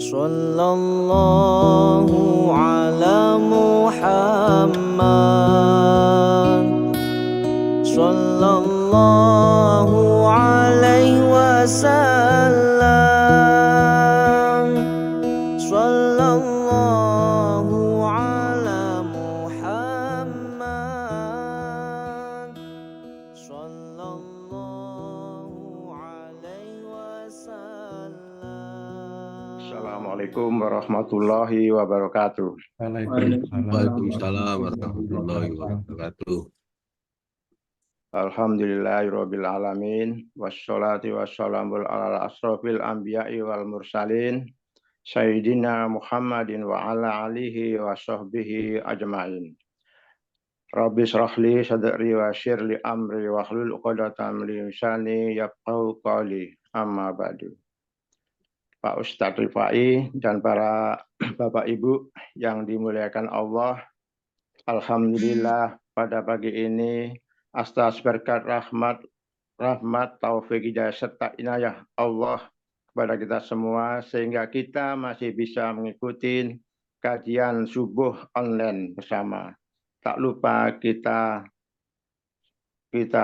Sallallahu ala Muhammad Sallallahu alaihi wasallam Sallallahu ala Muhammad Sallallahu alaihi wasallam. Assalamualaikum warahmatullahi wabarakatuh. Waalaikumsalam warahmatullahi wabarakatuh. Alhamdulillahirabbil alamin wassalatu wassalamu ala asrofil anbiya'i wal mursalin sayyidina Muhammadin wa ala alihi wa sahbihi ajmain. Rabbi shrah li sadri wa yassir li amri wa hlul 'uqdatam min lisani yafqahu qawli. Amma ba'du. Pak Ustadz Rifai dan para Bapak Ibu yang dimuliakan Allah, alhamdulillah pada pagi ini atas berkat rahmat taufik hidayah serta inayah Allah kepada kita semua sehingga kita masih bisa mengikuti kajian subuh online bersama. Tak lupa kita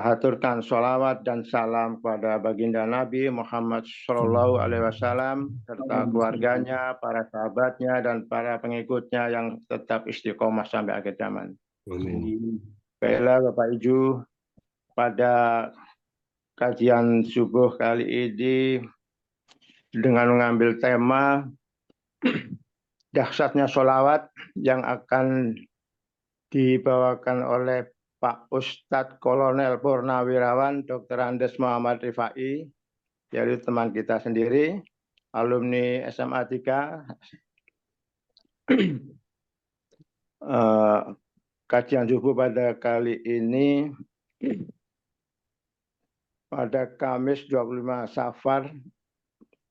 haturkan sholawat dan salam kepada baginda Nabi Muhammad SAW serta keluarganya, para sahabatnya, dan para pengikutnya yang tetap istiqomah sampai akhir zaman. Baiklah Bapak Ibu, pada kajian subuh kali ini dengan mengambil tema dahsyatnya sholawat yang akan dibawakan oleh Pak Ustadz Kolonel Purnawirawan Dr. Andes Muhammad Rifai, yaitu teman kita sendiri, alumni SMA 3. Kajian subuh pada kali ini pada Kamis 25 Safar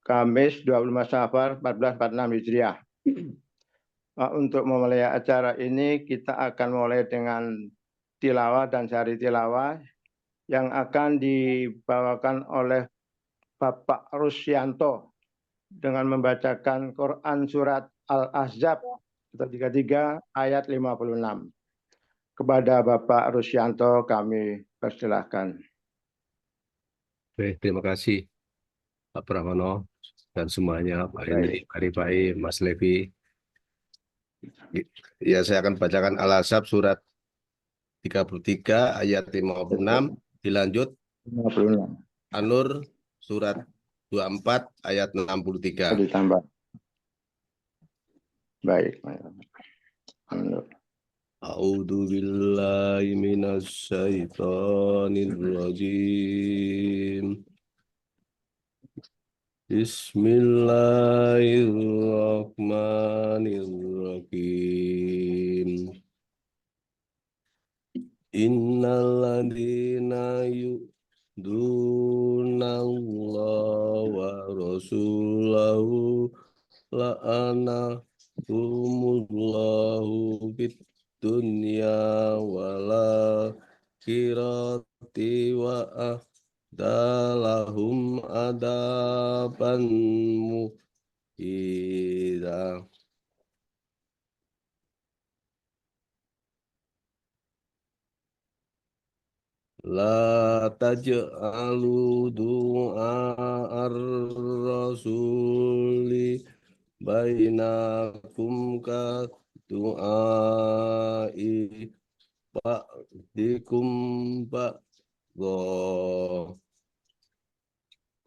1446 Hijriah. Untuk memulai acara ini kita akan mulai dengan tilawah dan sari tilawah yang akan dibawakan oleh Bapak Rusyanto dengan membacakan Quran surat Al-Ahzab 33 ayat 56. Kepada Bapak Rusyanto kami persilahkan. Baik, terima kasih Pak Pramono dan semuanya, Pak Hendri, Pak Rifai, Mas Levi. Ya, saya akan bacakan Al-Ahzab surat 33 ayat 56, dilanjut 56. An-Nur surat 24 ayat 63. Ditambah. Baik. An-Nur. A'udzu billahi minasy syaithanir rajim. Bismillahirrahmanirrahim. Innal ladzina yu'dzunallaha wa rasulahu la'anahumullahu fid dunya wal akhirati wa a'dalahum adaban muhina. La taj'alu du'a ar-rasuli bainakum ka du'ai ba'dikum ba'dha.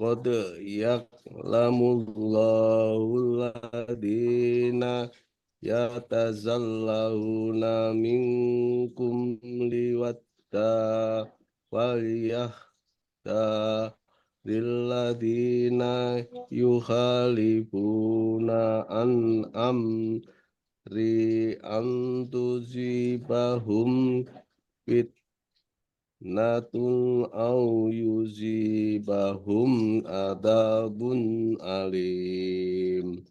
Qad ya'lamullahu alladhina yatazallawna minkum liwatta waliyahda lilladina yukhalifuna an amri antusibahum fitnatun au yuzibahum adabun alim.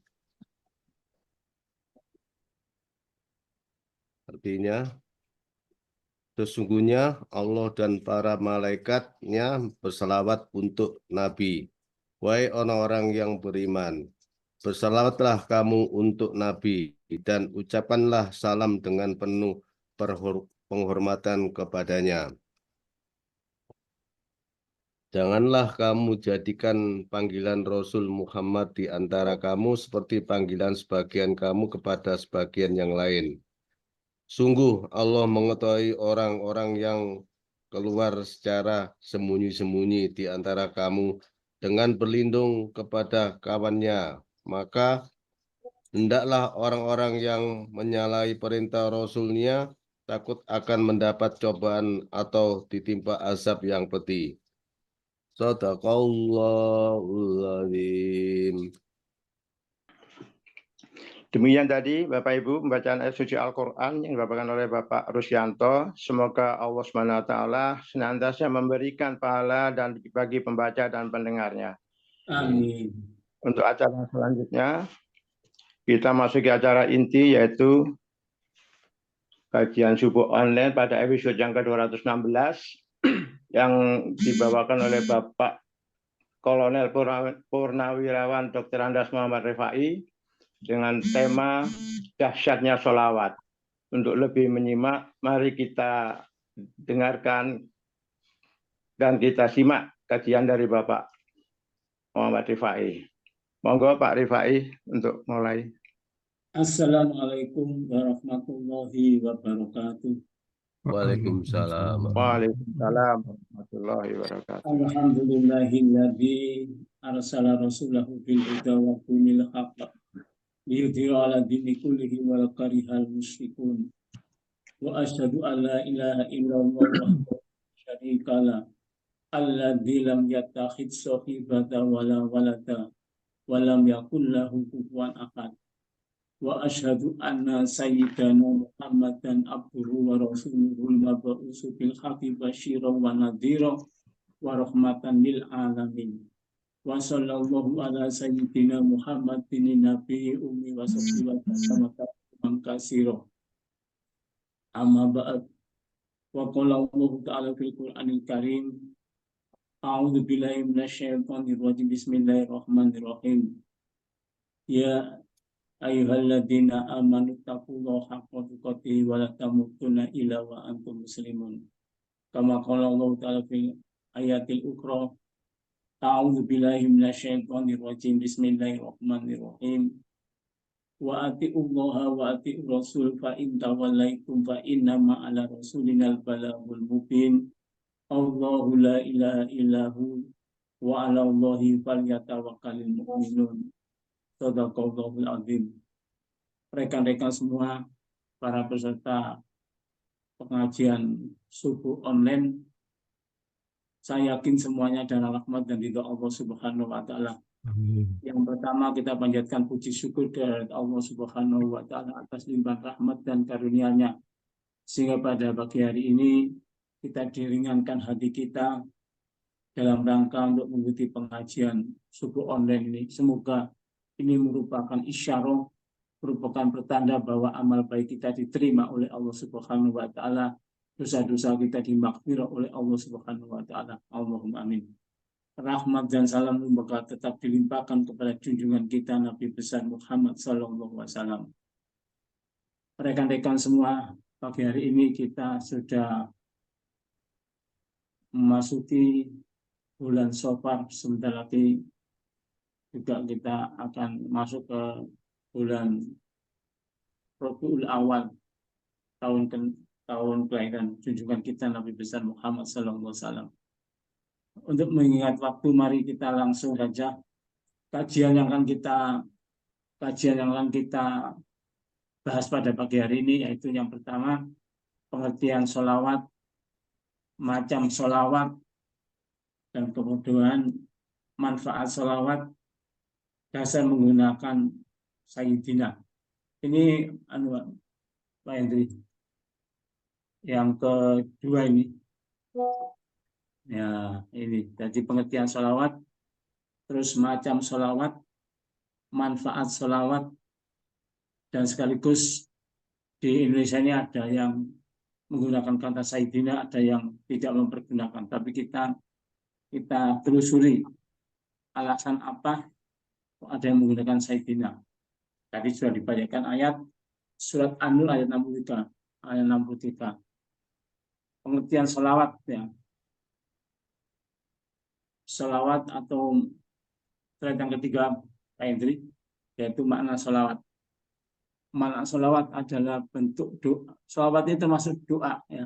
Artinya, sesungguhnya Allah dan para malaikatnya berselawat untuk Nabi. Wahai orang-orang yang beriman, Bersalawatlah kamu untuk Nabi dan ucapkanlah salam dengan penuh penghormatan kepadanya. Janganlah kamu jadikan panggilan Rasul Muhammad di antara kamu seperti panggilan sebagian kamu kepada sebagian yang lain. Sungguh Allah mengetahui orang-orang yang keluar secara sembunyi-sembunyi di antara kamu dengan berlindung kepada kawannya. Maka hendaklah orang-orang yang menyalahi perintah Rasulnya takut akan mendapat cobaan atau ditimpa azab yang pedih. Sadaqallahul Azim. Demikian tadi Bapak Ibu pembacaan ayat suci Al-Quran yang dibacakan oleh Bapak Rusyanto. Semoga Allah SWT senantiasa memberikan pahala dan bagi pembaca dan pendengarnya. Amin. Untuk acara selanjutnya, kita masuk ke acara inti yaitu kajian subuh online pada episode yang ke-216 yang dibawakan oleh Bapak Kolonel Purnawirawan Dr. Andas Muhammad Rifai dengan tema dahsyatnya sholawat. Untuk lebih menyimak, mari kita dengarkan dan kita simak kajian dari Bapak Muhammad Rifai. Monggo Pak Rifai untuk mulai. Assalamualaikum warahmatullahi wabarakatuh. Waalaikumsalam. Waalaikumsalam warahmatullahi wabarakatuh. Alhamdulillahilladzi arsala rasulahu bil huda wa dinil haqq liyudhhira 'ala dini kullihi walau karihal musyrikun. Wa asyhadu an la ilaha illallah wahdahu la syarika lah alladzi lam yattakhidh sahibatan wala walada wa lam yakul lahu kufuwan ahad. Wa asyhadu anna sayyidana Muhammadan abduhu wa rasuluhul mab'uutsu bil haqqi basyiran wa nadhiran wa rahmatan lil alamin. Wa sallallahu ala sayyidina Muhammadin nabiyyi ummi wa sahbihi wa sallam katsira. Amma ba'd. Wa qala Allah ta'ala fil Qur'anil Karim. A'udzu billahi minasyaitonir rajim. Bismillahirrahmanirrahim. Ya ayyuhalladzina amanu taqullaha haqqa tuqatih wa la tamutunna illa wa antum muslimun. Kama qala Allah ta'ala fil ayatil ukhra. A'udzu billahi minasyaitonir rajim. Bismillahirrahmanirrahim. Wa atiullaha wa atiur rasul fa in tawallaitum fa innama ala rasulinal balaghul mubin. Allahu la ilaha illahu wa 'ala Allahi falyatawakkalul mu'minun. Shadaqallahul azim. Rekan-rekan semua, para peserta pengajian subuh online, saya yakin semuanya adalah rahmat dan ridha Allah Subhanahu wa taala. Yang pertama kita panjatkan puji syukur kepada Allah Subhanahu wa taala atas limpahan rahmat dan karunia-Nya, sehingga pada pagi hari ini kita diringankan hati kita dalam rangka untuk mengikuti pengajian subuh online ini. Semoga ini merupakan isyarah, merupakan pertanda bahwa amal baik kita diterima oleh Allah Subhanahu wa taala, dosa-dosa kita dimaghfirah oleh Allah Subhanahu wa taala. Allahumma amin. Rahmat dan salam semoga tetap dilimpahkan kepada junjungan kita Nabi besar Muhammad sallallahu alaihi wasallam. Rekan-rekan semua, pagi hari ini kita sudah memasuki bulan Safar, sebentar lagi juga kita akan masuk ke bulan Rabiul Awal, tahun kelahiran junjungan kita Nabi besar Muhammad sallallahu alaihi wasallam. Untuk mengingat waktu, mari kita langsung saja kajian yang akan kita bahas pada pagi hari ini, yaitu yang pertama pengertian sholawat, macam sholawat, dan kemudian manfaat sholawat, dasar menggunakan Sayyidina. Ini Pak Hendri. Yang kedua ini, ya ini, jadi pengertian sholawat, terus macam sholawat, manfaat sholawat, dan sekaligus di Indonesia ini ada yang menggunakan kata Sayyidina, ada yang tidak mempergunakan. Tapi kita telusuri alasan apa ada yang menggunakan Sayyidina. Tadi sudah dibacakan ayat surat An-Nur ayat 63. Pengertian salawat ya. Salawat atau slide yang ketiga Pak Hendri, yaitu makna salawat. Makna salawat adalah bentuk doa. Salawat ini termasuk doa ya.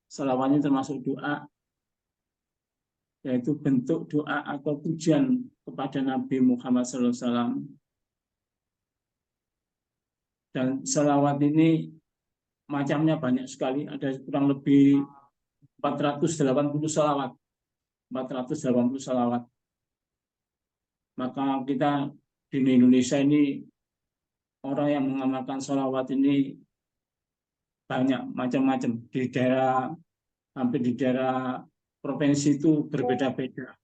Salawat ini termasuk doa, yaitu bentuk doa atau pujian kepada Nabi Muhammad SAW. Dan salawat ini macamnya banyak sekali, ada kurang lebih 480 salawat. 480 salawat. Maka kita di Indonesia ini orang yang mengamalkan salawat ini banyak macam-macam. Di daerah, hampir di daerah provinsi itu berbeda-beda.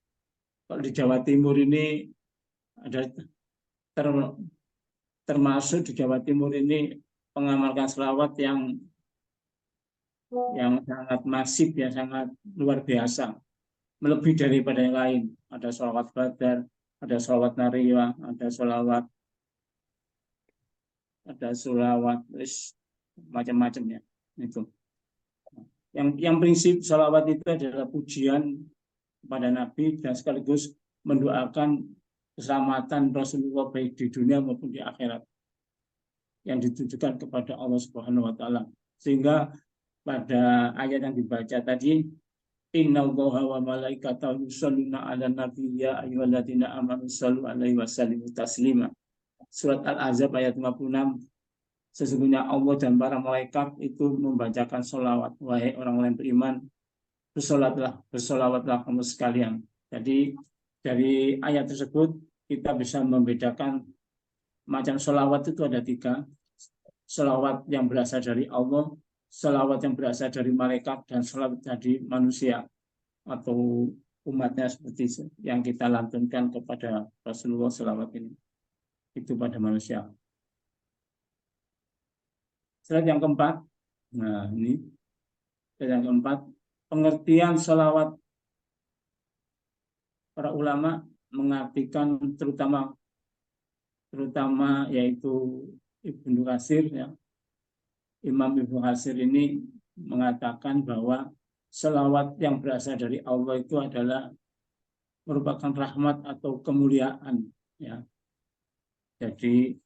Kalau di Jawa Timur ini ada termasuk di Jawa Timur ini mengamalkan salawat yang sangat masif ya, sangat luar biasa, melebihi daripada yang lain. Ada salawat Badar, ada salawat Nariyah, ada salawat macam-macamnya itu. Yang prinsip salawat itu adalah pujian kepada Nabi dan sekaligus mendoakan keselamatan Rasulullah baik di dunia maupun di akhirat yang ditujukan kepada Allah Subhanahu wa taala. Sehingga pada ayat yang dibaca tadi, innallaha wa malaikatahu yusholluna 'alan nabiy ya ayyuhalladzina amanu shallu 'alaihi wa sallimu taslima. Surat Al-Ahzab ayat 56. Sesungguhnya Allah dan para malaikat itu membacakan sholawat. Wahai orang-orang beriman, bersolawatlah kamu sekalian. Jadi dari ayat tersebut kita bisa membedakan macam sholawat itu ada 3. Sholawat yang berasal dari Allah, sholawat yang berasal dari malaikat, dan sholawat dari manusia atau umatnya seperti yang kita lantunkan kepada Rasulullah sholawat ini. Itu pada manusia. Slide yang keempat. Nah, ini slide yang keempat. Pengertian sholawat. Para ulama mengartikan terutama yaitu Ibnu Katsir ya. Imam Ibnu Katsir ini mengatakan bahwa sholawat yang berasal dari Allah itu adalah merupakan rahmat atau kemuliaan ya. Jadi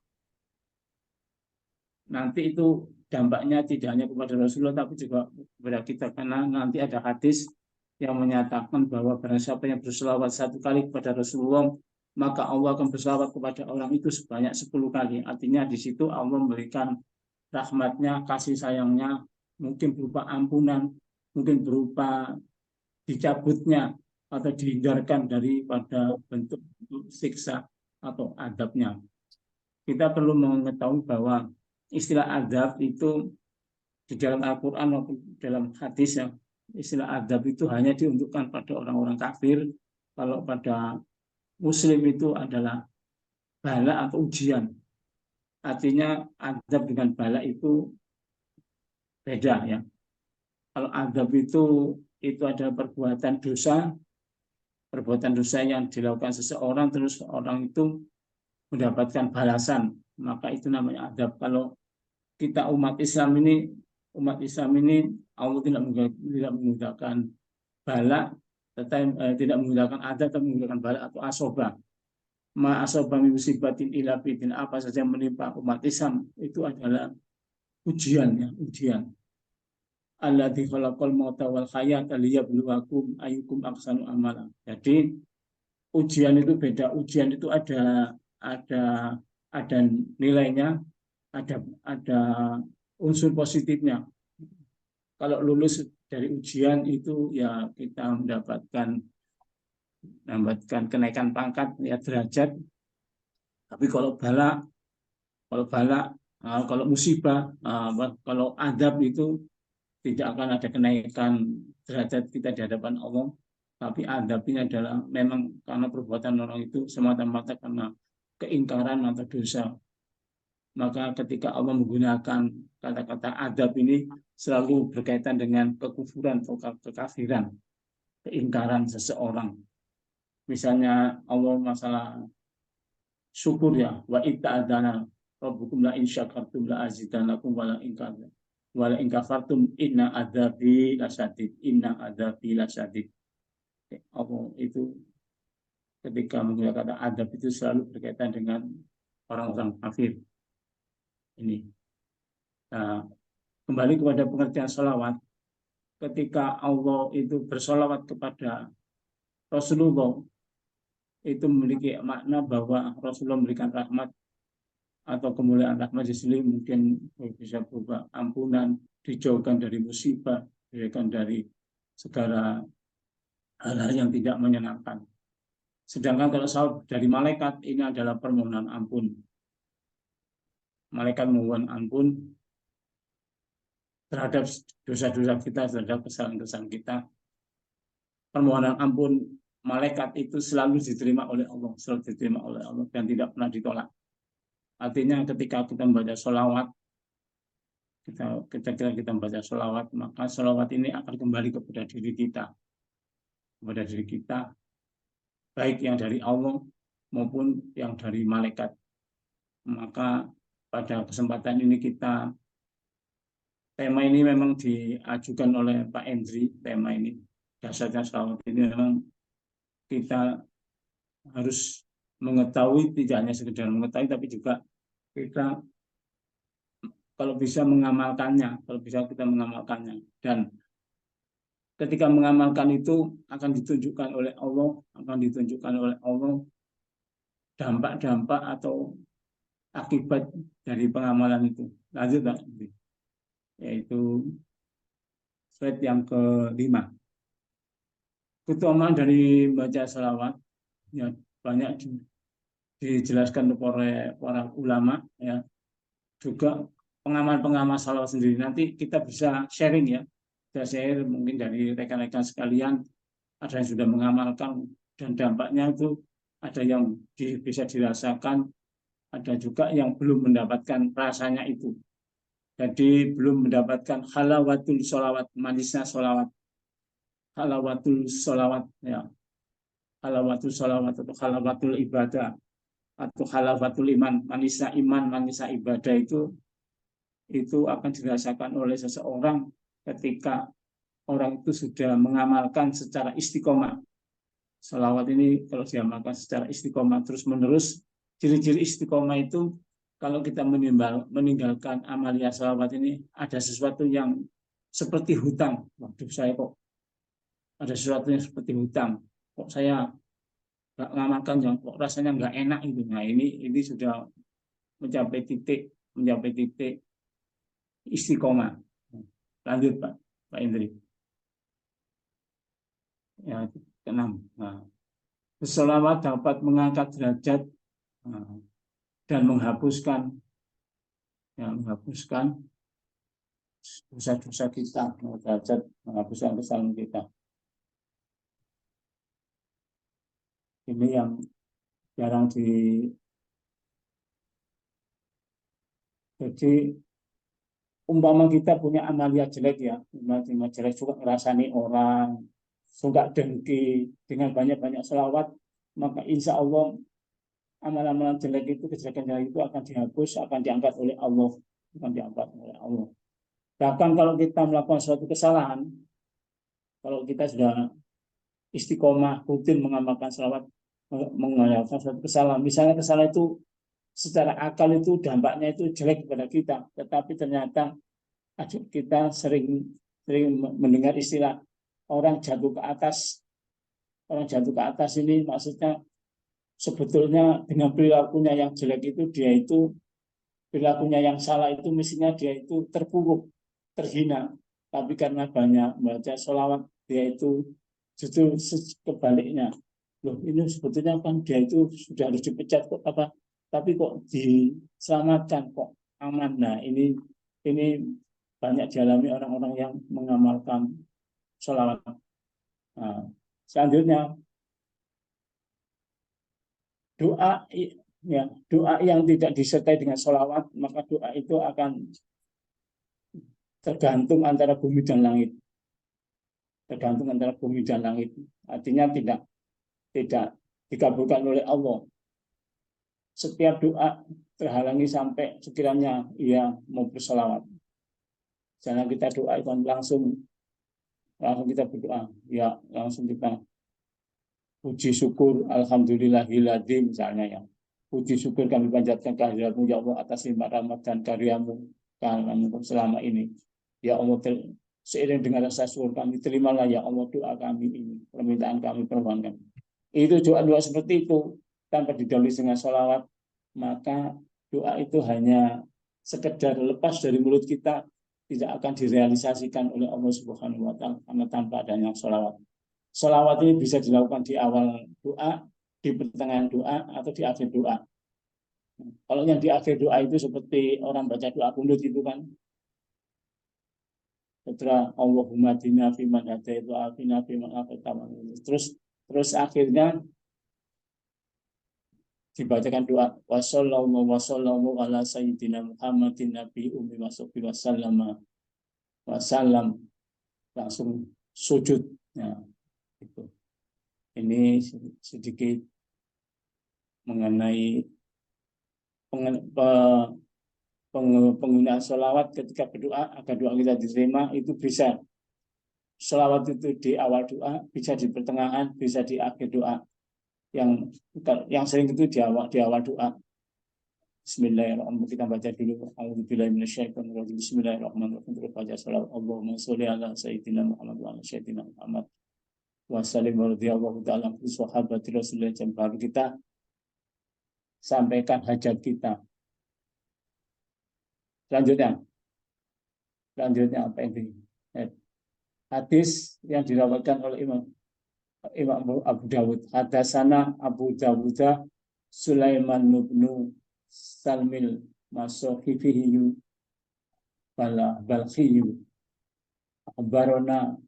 nanti itu dampaknya tidak hanya kepada Rasulullah tapi juga kepada kita, karena nanti ada hadis yang menyatakan bahwa barang siapa yang berselawat 1 kali kepada Rasulullah, maka Allah akan berselawat kepada orang itu sebanyak 10 kali. Artinya di situ Allah memberikan rahmatnya, kasih sayangnya, mungkin berupa ampunan, mungkin berupa dicabutnya atau dihindarkan daripada bentuk siksa atau adabnya. Kita perlu mengetahui bahwa istilah adab itu di dalam Al-Quran maupun dalam hadis ya, istilah adab itu hanya diuntukkan pada orang-orang kafir. Kalau pada Muslim itu adalah bala atau ujian. Artinya adab dengan bala itu beda ya. Kalau adab itu adalah perbuatan dosa yang dilakukan seseorang terus orang itu mendapatkan balasan, maka itu namanya adab. Kalau kita umat Islam ini Allah tidak menggunakan bala, tetapi tidak menggunakan adab, tapi menggunakan bala atau asoba. Ma asoba min musibatin illa bidin, apa saja yang menimpa umat Islam itu adalah ujian ya, ujian. Alladzi khalaqal mauta wal hayata liyabluwakum ayyukum ahsanu amala. Jadi ujian itu beda, ujian itu ada nilainya, ada unsur positifnya. Kalau lulus dari ujian itu ya kita mendapatkan kenaikan pangkat ya, derajat. Tapi kalau musibah, kalau adab itu tidak akan ada kenaikan derajat kita di hadapan Allah. Tapi adab ini adalah memang karena perbuatan orang itu semata-mata karena keingkaran atau dosa. Maka ketika Allah menggunakan kata-kata adab ini selalu berkaitan dengan kekufuran atau kekafiran, keingkaran seseorang. Misalnya Allah masalah syukur ya. Wa ita'adana rabbukum la in syakartum la azidanakum wala in kafartum inna adzabi lasyadid. Inna adzabi lasyadid. Apa itu ketika menggunakan kata adab itu selalu berkaitan dengan orang-orang kafir. Ini. Nah, kembali kepada pengertian sholawat. Ketika Allah itu bersolawat kepada Rasulullah, itu memiliki makna bahwa Rasulullah memberikan rahmat atau kemuliaan. Rahmat di sini mungkin bisa berupa ampunan, dijauhkan dari musibah, dijauhkan dari segala hal-hal yang tidak menyenangkan. Sedangkan kalau salawat dari malaikat, ini adalah permohonan ampun. Malaikat memohon ampun terhadap dosa-dosa kita, terhadap kesalahan-kesalahan kita. Permohonan ampun malaikat itu selalu diterima oleh Allah, selalu diterima oleh Allah dan tidak pernah ditolak. Artinya ketika kita membaca sholawat, kita membaca sholawat, maka sholawat ini akan kembali kepada diri kita, baik yang dari Allah maupun yang dari malaikat. Maka pada kesempatan ini tema ini memang diajukan oleh Pak Endri. Tema ini dasarnya sholawat ini memang kita harus mengetahui, tidak hanya sekedar mengetahui, tapi juga kita kalau bisa mengamalkannya, dan ketika mengamalkan itu akan ditunjukkan oleh Allah, dampak-dampak atau akibat dari pengamalan itu. Lanjut, Pak. Yaitu slide yang ke-5. Keutamaan dari baca salawat ya banyak dijelaskan oleh para ulama ya. Juga pengamal salawat sendiri. Nanti kita bisa sharing ya. Kita share mungkin dari rekan-rekan sekalian, ada yang sudah mengamalkan dan dampaknya itu ada yang bisa dirasakan, ada juga yang belum mendapatkan rasanya itu. Jadi belum mendapatkan halawatul sholawat, manisnya sholawat. Halawatul sholawat ya. Halawatul sholawat atau halawatul ibadah atau halawatul iman, manisnya iman, manisnya ibadah itu akan dirasakan oleh seseorang ketika orang itu sudah mengamalkan secara istiqomah. Sholawat ini kalau diamalkan secara istiqomah terus menerus, ciri-ciri istiqomah itu kalau kita meninggalkan amalia sholawat ini ada sesuatu yang seperti hutang. Waduh, saya kok ada sesuatu yang seperti hutang. Kok saya nggak mengamalkan, kok rasanya nggak enak itu. Nah ini sudah mencapai titik istiqomah. Lanjut Pak Indri. Ya, ke-6. Nah, sholawat dapat mengangkat derajat dan menghapuskan dosa-dosa kita, derajat menghapuskan kesalahan kita. Ini yang jarang jadi umpama kita punya amalia jelek ya, amalia jelek juga ngerasani orang, suka dengki, dengan banyak-banyak sholawat, maka insya Allah amalan-amalan jelek itu, kejelekan jelek itu akan dihapus, akan diangkat oleh Allah, Bahkan kalau kita melakukan suatu kesalahan, kalau kita sudah istiqomah rutin mengamalkan sholawat, mengamalkan suatu kesalahan, misalnya kesalahan itu secara akal itu dampaknya itu jelek kepada kita, tetapi ternyata kita sering mendengar istilah orang jatuh ke atas. Orang jatuh ke atas ini maksudnya sebetulnya dengan perilakunya yang jelek itu, dia itu perilakunya yang salah itu mestinya dia itu terpuruk, terhina, tapi karena banyak membaca sholawat dia itu justru kebaliknya. Loh, ini sebetulnya kan dia itu sudah harus dipecat kok apa, tapi kok diselamatkan, kok aman. Nah ini banyak dialami orang-orang yang mengamalkan sholawat. Nah, selanjutnya doa yang tidak disertai dengan sholawat, maka doa itu akan tergantung antara bumi dan langit. Artinya tidak dikabulkan oleh Allah. setiap doa terhalangi sampai sekiranya ia mau bersolawat. Jangan kita doa itu langsung kita berdoa, ya langsung kita puji syukur alhamdulillahilladzi misalnya ya. Puji syukur kami panjatkan kehadiratmu ya Allah atas limpah rahmat dan karyamu selama ini. Ya Allah, seiring dengan rasa syukur kami, terimalah ya Allah doa kami ini, permintaan kami, permohonan kami. Itu doa-doa seperti itu tanpa didahului dengan sholawat, maka doa itu hanya sekedar lepas dari mulut kita, tidak akan direalisasikan oleh Allah Subhanahu wa Ta'ala karena tanpa adanya sholawat. Sholawat ini bisa dilakukan di awal doa, di pertengahan doa, atau di akhir doa. Kalau yang di akhir doa itu seperti orang baca doa kunut itu kan, setelah Allahumma dina fiman hadait wa afina fiman afait, terus akhirnya dibacakan doa wasallallahu ala sayyidina Muhammadin nabi ummi wasallam, langsung sujud. Nah, itu. Ini sedikit mengenai penggunaan sholawat ketika berdoa agar doa kita diterima. Itu bisa sholawat itu di awal doa, bisa di pertengahan, bisa di akhir doa. Yang sering itu di awal doa. Bismillahirrahmanirrahim. Kita baca dulu. A'udzubillahi minasyaitonirrajim. Bismillahirrahmanirrahim. Terus baca sholawat. Allahumma sholli ala sayyidina Muhammad wa ala sayyidina Muhammad wa sallim radhiyallahu ta'ala anhu sahabati Rasulullah. Baru kita sampaikan hajat kita. Selanjutnya apa ini? Hadis yang dirawatkan oleh Imam Abu Dawud. Hadasana Abu Dawud Sulaiman bin Salmil Masohifihi Balkhiyu Barona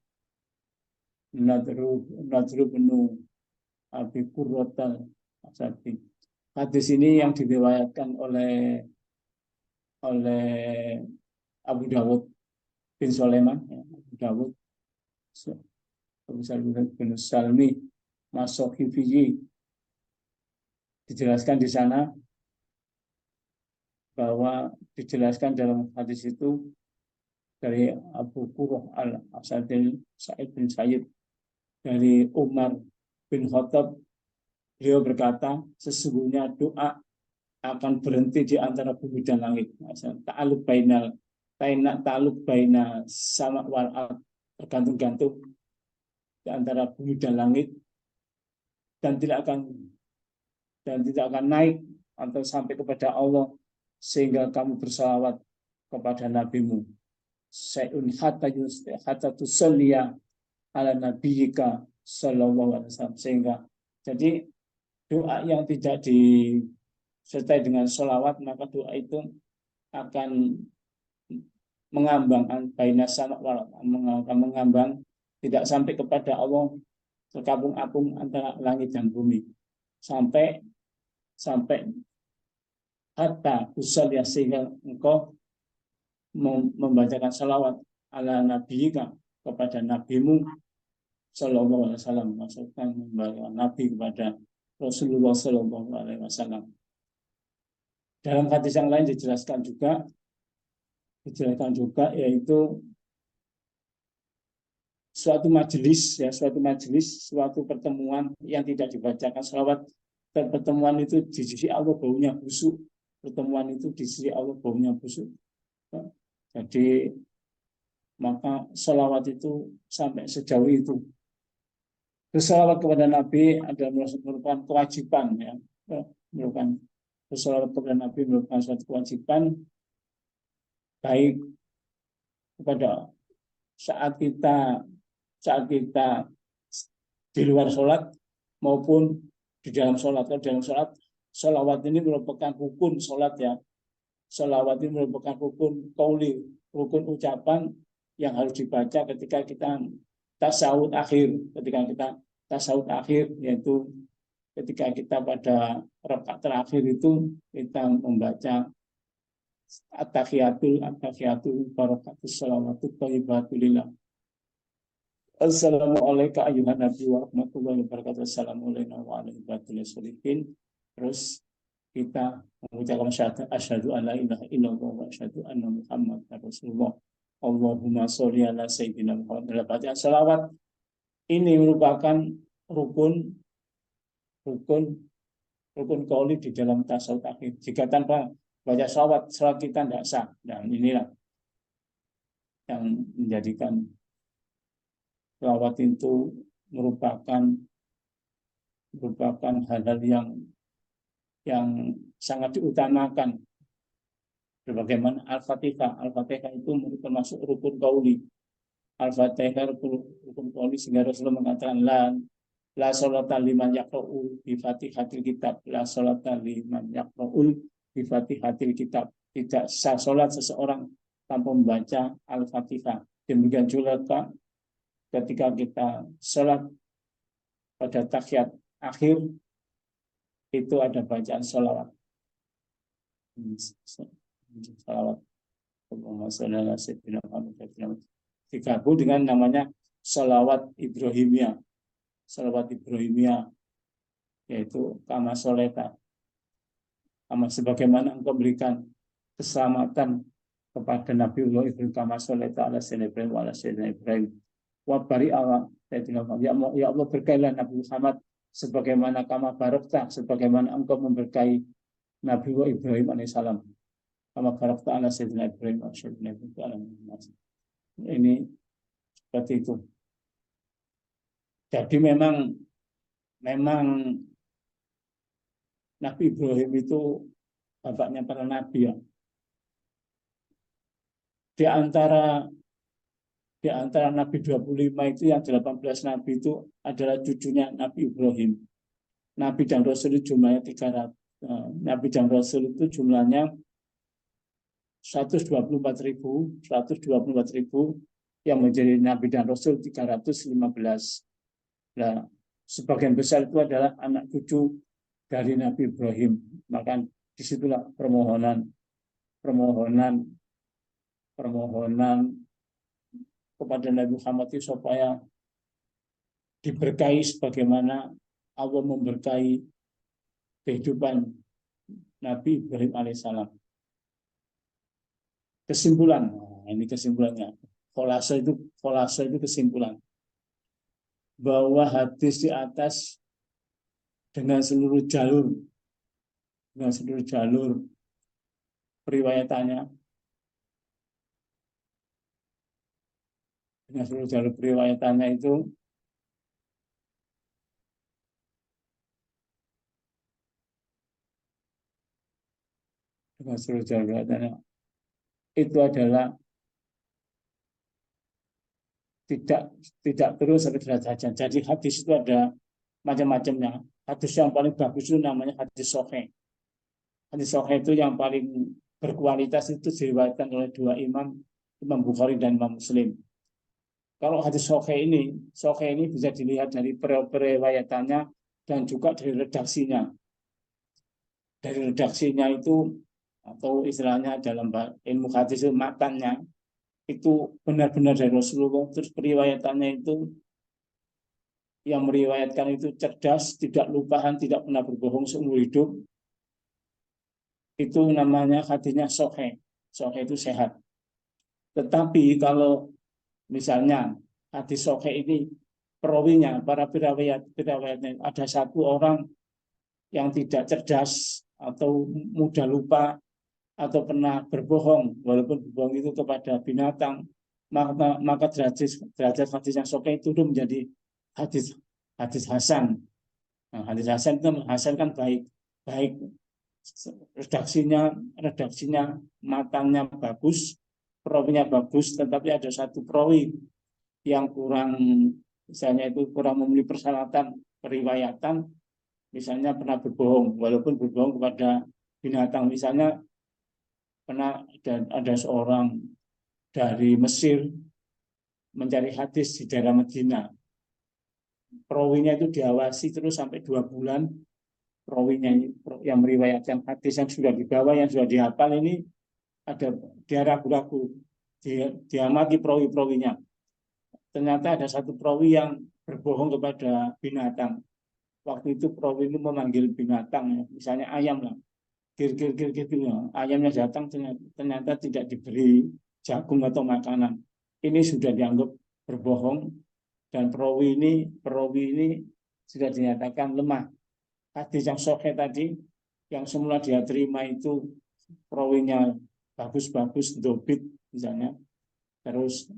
Nadru bin Abi Qurratal Asadi. Hadis ini yang diriwayatkan oleh Abu Dawud bin Sulaiman, Abu Dawud bin Salmi Masohifiyi. Dijelaskan di sana bahwa dijelaskan dalam hadis itu dari Abu Qurrah al-Asadil Sa'id bin Sayyid dari Umar bin Khattab, beliau berkata, sesungguhnya doa akan berhenti di antara bumi dan langit. Ta'aluk baina sama wal ard, tergantung-gantung di antara bumi dan langit, dan tidak akan naik atau sampai kepada Allah sehingga kamu bersalawat kepada nabimu. Sa'un hatta tusalliya ala nabiyyika sallallahu alaihi wasallam. Sehingga jadi doa yang tidak disertai dengan sholawat, maka doa itu akan mengambang baina sama mengambang, tidak sampai kepada Allah, terkabung-abung antara langit dan bumi, sampai hatta usal ya, sehingga engkau membacakan salawat ala nabiyika, kepada nabimu sallallahu alaihi wasallam, maksudnya membacakan nabi kepada Rasulullah sallallahu alaihi wasallam. Dalam hadis yang lain dijelaskan juga yaitu suatu majelis, suatu pertemuan yang tidak dibacakan salawat, dan pertemuan itu di sisi Allah baunya busuk. Jadi maka salawat itu sampai sejauh itu. Bersalawat kepada Nabi adalah merupakan kewajiban, ya. Bersalawat kepada Nabi merupakan suatu kewajiban, baik kepada saat kita di luar sholat maupun di dalam sholat. Kalau dalam sholat, sholawat ini merupakan rukun sholat, ya. Sholawat ini merupakan rukun qauli, rukun ucapan yang harus dibaca ketika kita tasawuf akhir, yaitu ketika kita pada rakaat terakhir itu kita membaca at-tahiyatul barakatus shalawatut thayyibatulillah. Assalamualaikum ayuhan nabi wa rahmatullahi wabarakatuh. Assalamualaikum wa ala ibadillah sholihin. Terus kita mengucapkan syahadat asyhadu an la ilaha illallah wa asyhadu anna Muhammadar Rasulullah. Allahumma sholli ala sayyidina Muhammad. Dalam bacaan salawat ini merupakan rukun qauli di dalam tasawuf akhir. Jika tanpa baca salawat kita tidak sah. Dan inilah yang menjadikan salawat itu merupakan hal-hal yang sangat diutamakan. Bagaimana Al-Fatihah itu termasuk rukun qauli. Al-Fatihah rukun qauli, sehingga Rasulullah mengatakan la sholata liman yaqra'u bi Fatihatil kitab, la sholata liman yaqra'u bi Fatihatil kitab. Tidak sah salat seseorang tanpa membaca Al-Fatihah. Demikian juga ketika kita salat pada tahiyat akhir itu ada bacaan sholawat. Salawat digabung dengan namanya salawat Ibrahimiyah. Salawat Ibrahimiyah yaitu kama soleta, kama sebagaimana engkau berikan keselamatan kepada Nabiullah Ibrahim, kama soleta ala sayyidina Ibrahim wa ala sayyidina Ibrahim wa bari Allah. Ya Allah, berkailah Nabi Muhammad sebagaimana kama barakta, sebagaimana engkau memberkahi Nabiullah Ibrahim alaihissalam. Kama barakta ala sayyidina Ibrahim wa sayyidina Ibrahim. Ini seperti itu. Jadi memang Nabi Ibrahim itu bapaknya para nabi ya. Di antara Nabi 25 itu yang 18 nabi itu adalah cucunya Nabi Ibrahim. Nabi dan Rasul itu jumlahnya 300. Nabi dan Rasul itu jumlahnya 124.000, yang menjadi Nabi dan Rasul 315. Nah, sebagian besar itu adalah anak cucu dari Nabi Ibrahim. Maka disitulah permohonan kepada Nabi Muhammad itu supaya diberkahi sebagaimana Allah memberkahi kehidupan Nabi Ibrahim alaihissalam. Kesimpulan, ini kesimpulannya. Kholasa itu kesimpulan bahwa hadis di atas dengan seluruh jalur periwayatannya, itu itu adalah tidak terus sampai derajat. Jadi hadis itu ada macam-macamnya. Hadis yang paling bagus itu namanya hadis sahih. Hadis sahih itu yang paling berkualitas itu diriwayatkan oleh dua imam Bukhari dan Imam Muslim. Kalau hadis sahih ini bisa dilihat dari periwayatannya dan juga dari redaksinya. Dari redaksinya itu, atau istilahnya dalam ilmu hadis itu matannya, itu benar-benar dari Rasulullah. Terus periwayatannya itu, yang meriwayatkan itu cerdas, tidak lupahan, tidak pernah berbohong seumur hidup. Itu namanya hadisnya sahih. Sahih itu sehat. Tetapi kalau misalnya hadis sahih ini perawinya, para perawatnya, ada satu orang yang tidak cerdas atau mudah lupa atau pernah berbohong, walaupun berbohong itu kepada binatang, maka derajat hadis yang sahih itu menjadi hadis hasan. Nah, hadis hasan itu hasan kan baik redaksinya matanya bagus, perawinya bagus, tetapi ada satu perawi yang kurang, misalnya itu kurang memenuhi persyaratan periwayatan, misalnya pernah berbohong, walaupun berbohong kepada binatang. Misalnya pernah ada seorang dari Mesir mencari hadis di daerah Madinah. Perawinya itu diawasi terus sampai 2 bulan. Perawinya yang meriwayatkan hadis yang sudah dibawa, yang sudah dihafal ini, dia ragu-ragu, diamati perawi-perawinya. Ternyata ada satu perawi yang berbohong kepada binatang. Waktu itu perawi itu memanggil binatang, misalnya ayam lah. ayamnya datang ternyata tidak diberi jagung atau makanan. Ini sudah dianggap berbohong dan perawi ini sudah dinyatakan lemah. Hadis yang sahih tadi yang semula dia terima itu perawinya bagus-bagus, dobit misalnya, terus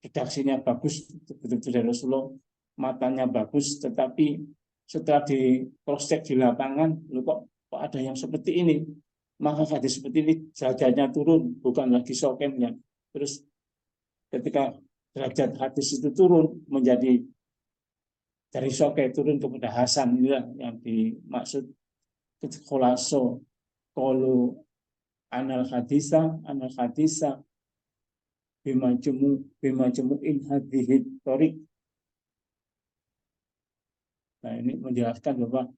redaksinya bagus, betul-betul dari Rasulullah, matanya bagus, tetapi setelah di cross check di lapangan, kok ada yang seperti ini, maka hadis seperti ini derajatnya turun, bukan lagi sokemnya. Terus ketika derajat hadis itu turun menjadi dari soke turun kepada hasan, inilah yang dimaksud khulaso qalu anal hadisa bimajmu'in hadhihi thoriq. Nah, ini menjelaskan bahwa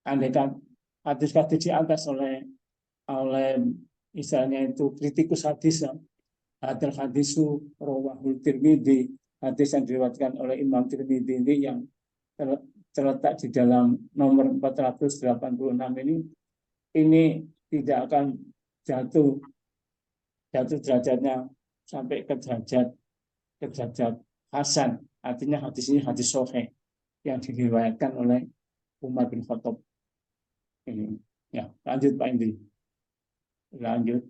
andaikan hadis-hadis di atas oleh misalnya itu kritikus hadis, hadal hadisu rawahul Tirmidzi, hadis yang diriwayatkan oleh Imam Tirmidzi ini yang terletak di dalam nomor 486 ini tidak akan jatuh derajatnya sampai ke derajat hasan. Artinya hadis ini hadis sahih yang diriwayatkan oleh Umar bin Khattab. Ini ya, lanjut Pak Indi. Lanjut.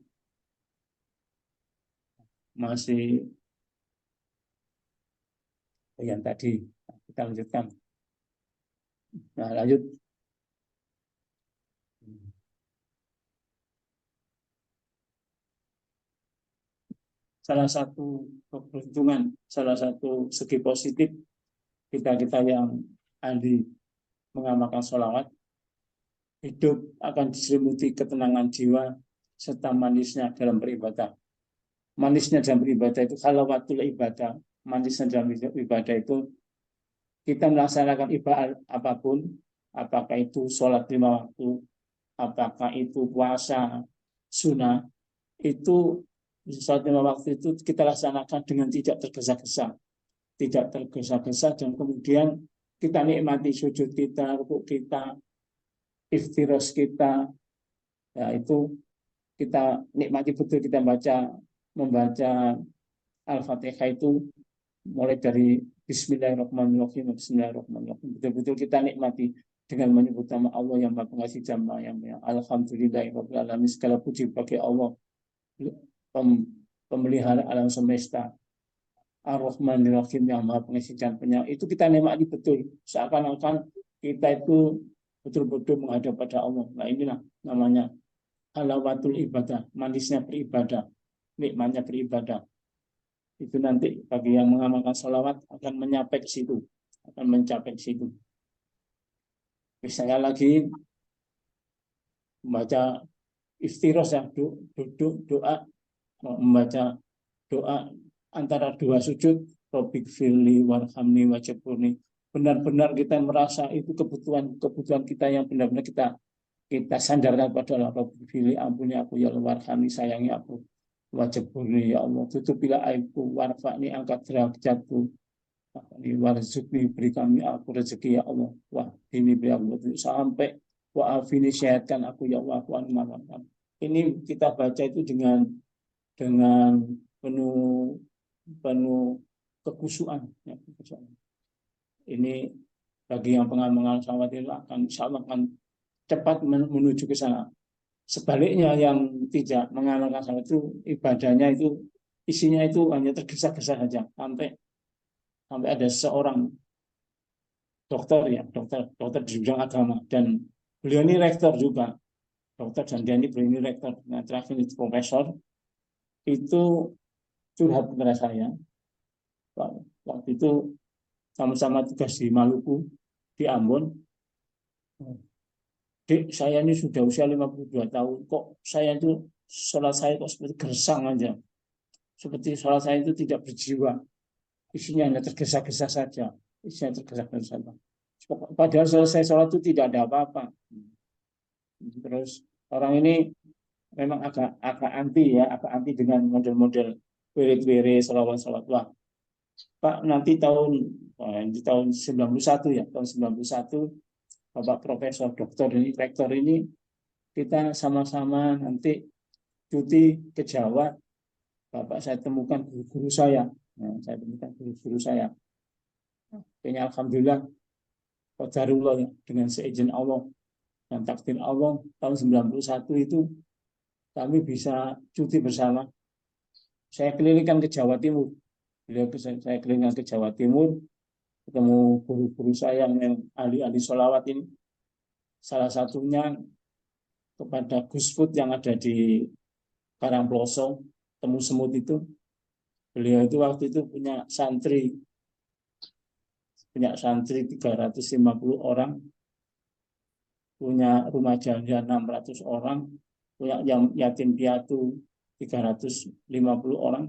Masih yang tadi kita lanjutkan. Nah, lanjut. Salah satu keberuntungan, salah satu segi positif kita yang ahli mengamalkan sholawat, hidup akan diselimuti ketenangan jiwa serta manisnya dalam beribadah. Manisnya dalam beribadah itu halawatul ibadah. Manisnya dalam ibadah itu kita melaksanakan ibadah apapun, apakah itu sholat 5 waktu, apakah itu puasa sunnah, itu sholat 5 waktu itu kita laksanakan dengan tidak tergesa-gesa, dan kemudian kita nikmati sujud kita, rukuk kita, iftiros kita, ya itu kita nikmati betul. Kita membaca Al-Fatihah itu mulai dari Bismillahirrahmanirrahim, betul-betul kita nikmati dengan menyebut nama Allah yang Maha Pengasih Jama, yang Alhamdulillahirabbil alamin, segala puji bagi Allah pemelihara alam semesta, Ar-Rahmanir-Rahim yang Maha Pengasih dan Penyayang. Itu kita nikmati betul, seakan-akan kita itu betul-betul menghadap pada Allah. Nah, inilah namanya halawatul ibadah, manisnya beribadah, nikmatnya beribadah. Itu nanti bagi yang mengamalkan sholawat akan mencapai ke situ. Misalnya lagi membaca iftiros, ya, duduk doa, membaca doa antara dua sujud, Rabbik firli warhamni wajibuni. Benar-benar kita merasa itu kebutuhan kita yang benar-benar kita sandarkan pada Allah. Rabbik firli, ampuni aku ya Allah, warhamni, sayangi aku, wajibuni, ya Allah, tutupilah aibku, warfa'ni, angkat derajatku, warzuqni, beri kami aku rezeki ya Allah, wah ini beri aku sampai wa'afini, sehatkan aku ya Allah, aku anumakan. Ini kita baca itu dengan penuh kekhusyuan, ya, ini bagi yang pengamal sholawat itu akan cepat menuju ke sana. Sebaliknya yang tidak mengamalkan sholawat itu ibadahnya itu isinya itu hanya tergesa-gesa saja, sampai ada seorang dokter di bidang agama, dan beliau ini rektor juga, dokter, dan dia ini beliau ini rektor, nah terakhir itu profesor, itu curhat kepada saya. Waktu itu sama-sama tugas di Maluku, di Ambon. Dek, saya ini sudah usia 52 tahun, kok saya itu sholat saya kok seperti gersang aja, seperti sholat saya itu tidak berjiwa, isinya hanya tergesa-gesa saja, padahal selesai sholat itu tidak ada apa-apa. Terus orang ini memang agak anti dengan model-model wirid-wirid, salawat-salawat. Wah, Pak, nanti di tahun 91 ya, tahun 91 Bapak Profesor Doktor ini, rektor ini kita sama-sama nanti cuti ke Jawa. Bapak saya temukan guru-guru saya. Nah, saya temukan guru-guru saya. Kayaknya alhamdulillah, qadarullah ya, dengan seizin Allah dan takdir Allah tahun 91 itu kami bisa cuti bersama. Saya kelilingkan ke Jawa Timur. Saya kelilingkan ke Jawa Timur, ketemu guru-guru saya yang ahli-ahli sholawat ini. Salah satunya kepada Gus Fud yang ada di Karangploso, Temu Semut itu. Beliau itu waktu itu punya santri 350 orang, punya rumah janda 600 orang, punya yatim piatu 350 orang.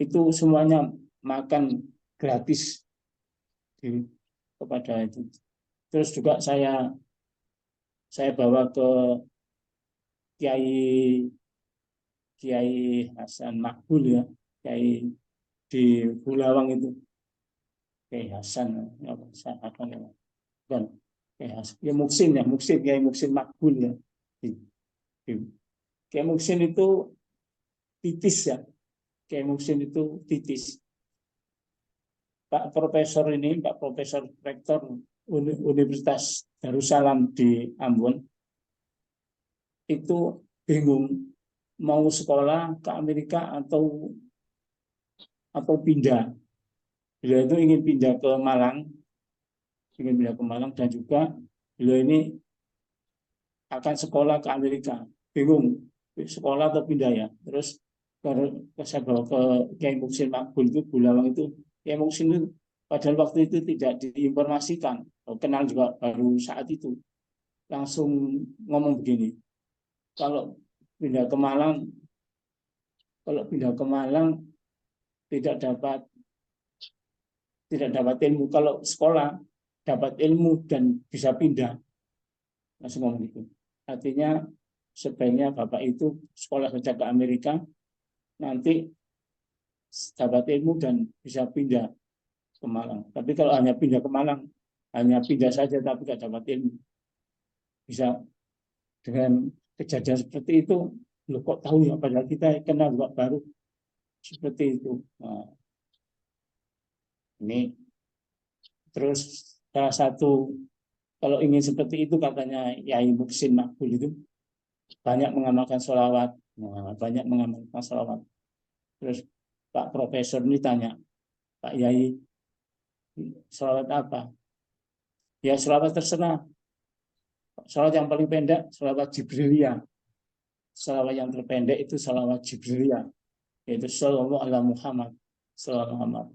Itu semuanya makan gratis kepada itu. Terus juga saya bawa ke Kiai Hasan Makbul ya, Kiai di Bulawang itu, Kiai Hasan kan Kiai Hasan ya, Kiai Muksin Makbul ya. Kiai Muksin itu titis ya, Kiai Muksin itu titis. Pak Profesor Rektor Universitas Darussalam di Ambon itu bingung mau sekolah ke Amerika atau pindah. Beliau itu ingin pindah ke Malang, dan juga beliau ini akan sekolah ke Amerika. Bingung sekolah atau pindah ya. Terus saya bawa ke Kiai Muksin Makbul itu Bulawang itu. Kiai Muksin itu padahal waktu itu tidak diinformasikan, kenal juga baru saat itu. Langsung ngomong begini, kalau pindah ke Malang tidak dapat ilmu. Kalau sekolah dapat ilmu dan bisa pindah. Langsung ngomong gitu. Artinya sebaiknya Bapak itu sekolah saja ke Amerika, nanti dapat ilmu dan bisa pindah ke Malang. Tapi kalau hanya pindah ke Malang, hanya pindah saja tapi tidak dapat ilmu, bisa dengan kejadian seperti itu. Loh, kok tahu ya, padahal kita kenal juga baru seperti itu. Nah, ini terus salah satu, kalau ingin seperti itu katanya Yai Muksin Makbul itu banyak mengamalkan sholawat. Terus Pak Profesor ini tanya, Pak Yai, sholawat apa? Ya sholawat terserah. Sholawat yang paling pendek sholawat Jibriliyah. Sholawat yang terpendek itu sholawat Jibriliyah, yaitu Shallallahu ala Muhammad, Shallallahu Muhammad.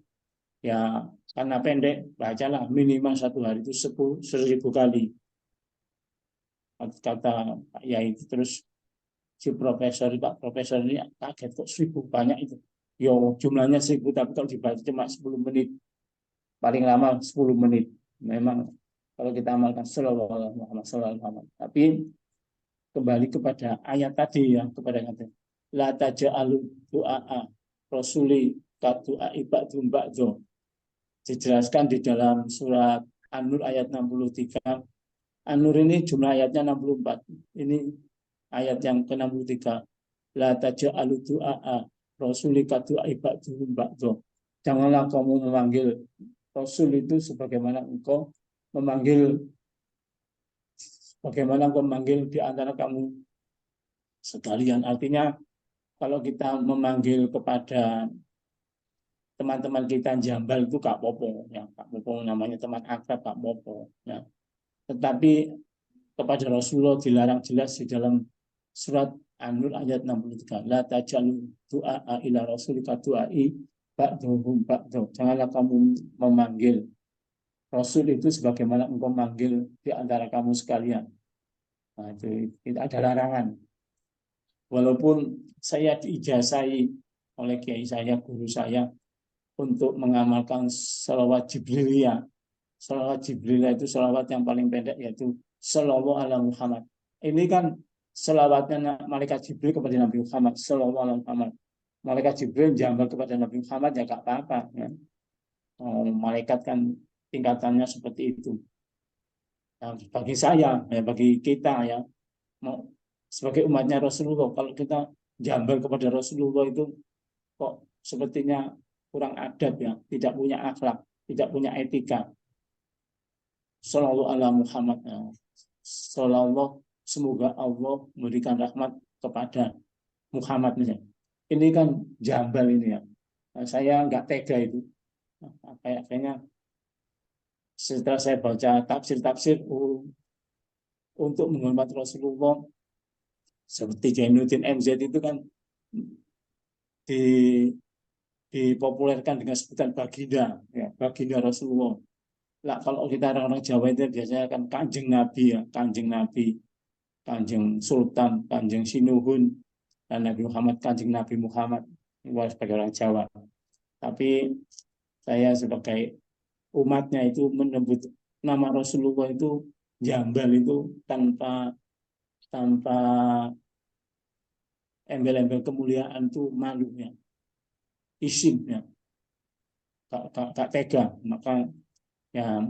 Ya karena pendek, bacalah minimal satu hari itu 10.000 kali. Kata Pak Yai itu. Terus si Pak Profesor ini kaget, kok 1.000 banyak itu. Yo jumlahnya 1.000 tapi kalau dibaca cuma 10 menit. Paling lama 10 menit. Memang kalau kita amalkan Shallallahu Muhammad, Shallallahu Muhammad. Tapi kembali kepada ayat tadi ya, kepada kata la taj'alu du'a rasuli ka du'a ba'dum ba'dhu. Dijelaskan di dalam surat An-Nur ayat 63. An-Nur ini jumlah ayatnya 64. Ini ayat yang ke-63. La taj'alu du'a rasuli ka du'a ba'dum ba'dhu. Janganlah kamu memanggil Rasul itu sebagaimana engkau memanggil di antara kamu sekalian. Artinya kalau kita memanggil kepada teman-teman kita Jambal itu Kak Popo, ya Kak Popo namanya, teman akrab Kak Popo. Ya. Tetapi kepada Rasulullah dilarang jelas di dalam surat An-Nur ayat 63. La tajalu du'a ila rasulika du'ai ba'duhum ba'du. Janganlah kamu memanggil Rasul itu sebagaimana engkau manggil di antara kamu sekalian. Nah, itu ada larangan. Walaupun saya diijazahi oleh kiai saya, guru saya, untuk mengamalkan sholawat Jibriliyah. Sholawat Jibriliyah itu sholawat yang paling pendek, yaitu Shallallahu ala Muhammad. Ini kan sholawatnya malaikat Jibril kepada Nabi Muhammad, Shallallahu ala Muhammad. Malaikat Jibril jambal kepada Nabi Muhammad, ya gak apa-apa. Ya. Malaikat kan tingkatannya seperti itu. Nah, bagi saya, ya, bagi kita ya, mau sebagai umatnya Rasulullah, kalau kita jambal kepada Rasulullah itu kok sepertinya kurang adab ya, tidak punya akhlak, tidak punya etika. Shallallahu ala Muhammad. Shallallahu, semoga Allah memberikan rahmat kepada Muhammad. Ini kan jambal ini ya. Saya nggak tega itu. Kayaknya setelah saya baca tafsir-tafsir untuk menghormat Rasulullah, seperti Jainuddin MZ itu kan dipopulerkan dengan sebutan baginda, ya, baginda Rasulullah. Lah kalau kita orang-orang Jawa itu biasanya kan kanjeng Nabi ya, kanjeng Nabi, kanjeng Sultan, kanjeng Sinuhun, dan Nabi Muhammad, kanjeng Nabi Muhammad. Ini sebagai orang Jawa. Tapi saya sebagai umatnya itu menyebut nama Rasulullah itu jambal itu tanpa embel-embel kemuliaan itu malunya, isimnya, gak tega. Maka ya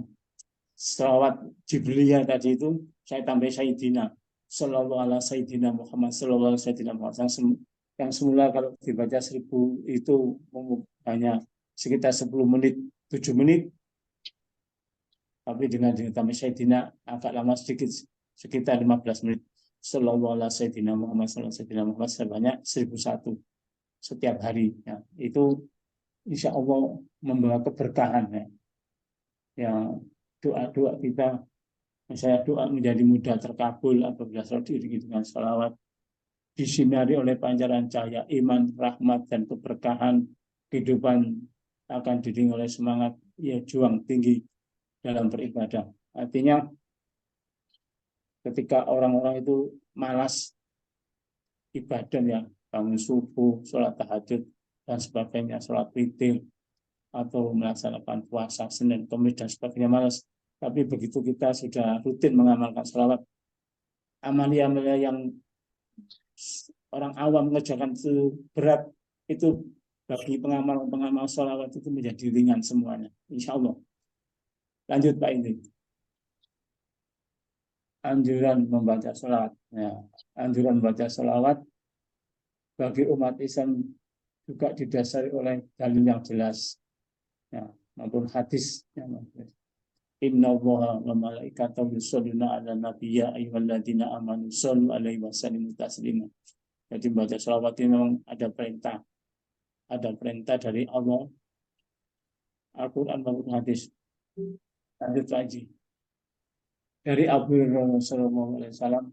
selawat Jibriyah tadi itu saya tambah Sayyidina Sallallahu ala Sayyidina Muhammad Sallallahu ala Sayyidina Muhammad, yang semula kalau dibaca 1000 itu hanya sekitar 10 menit, 7 menit, tapi dengan tambah Sayyidina agak lama sedikit, sekitar 15 menit. Sallallahu ala Sayyidina Muhammad Sallallahu ala Sayyidina Muhammad sebanyak 1001 setiap hari ya. Itu insya Allah membawa keberkahan ya. Ya, doa-doa kita, misalnya doa menjadi mudah terkabul apabila sholat diiringi dengan salawat, disinari oleh pancaran cahaya iman, rahmat, dan keberkahan. Kehidupan akan diiringi oleh semangat ya juang tinggi dalam beribadah. Artinya ketika orang-orang itu malas ibadah ya, bangun subuh, sholat tahajud dan sebagainya, sholat witir, atau melaksanakan puasa Senin, Kamis dan sebagainya malas. Tapi begitu kita sudah rutin mengamalkan sholawat, amalia-amalia yang orang awam mengerjakan itu berat, itu bagi pengamal sholawat itu menjadi ringan semuanya, insya Allah. Lanjut Pak Indri. Anjuran membaca sholawat. Ya, anjuran membaca sholawat bagi umat Islam juga didasari oleh dalil yang jelas. Ya, maupun hadis yang Innallaha wa malaikatahu yusholluna 'alan nabiy ya ayyuhalladzina amanu shollu 'alaihi wa sallimu taslima. Jadi baca sholawat ini memang ada perintah. Ada perintah dari Allah, Al-Quran maupun hadis. Lanjut lagi. Dari Abu Hurairah sallallahu alaihi wasallam,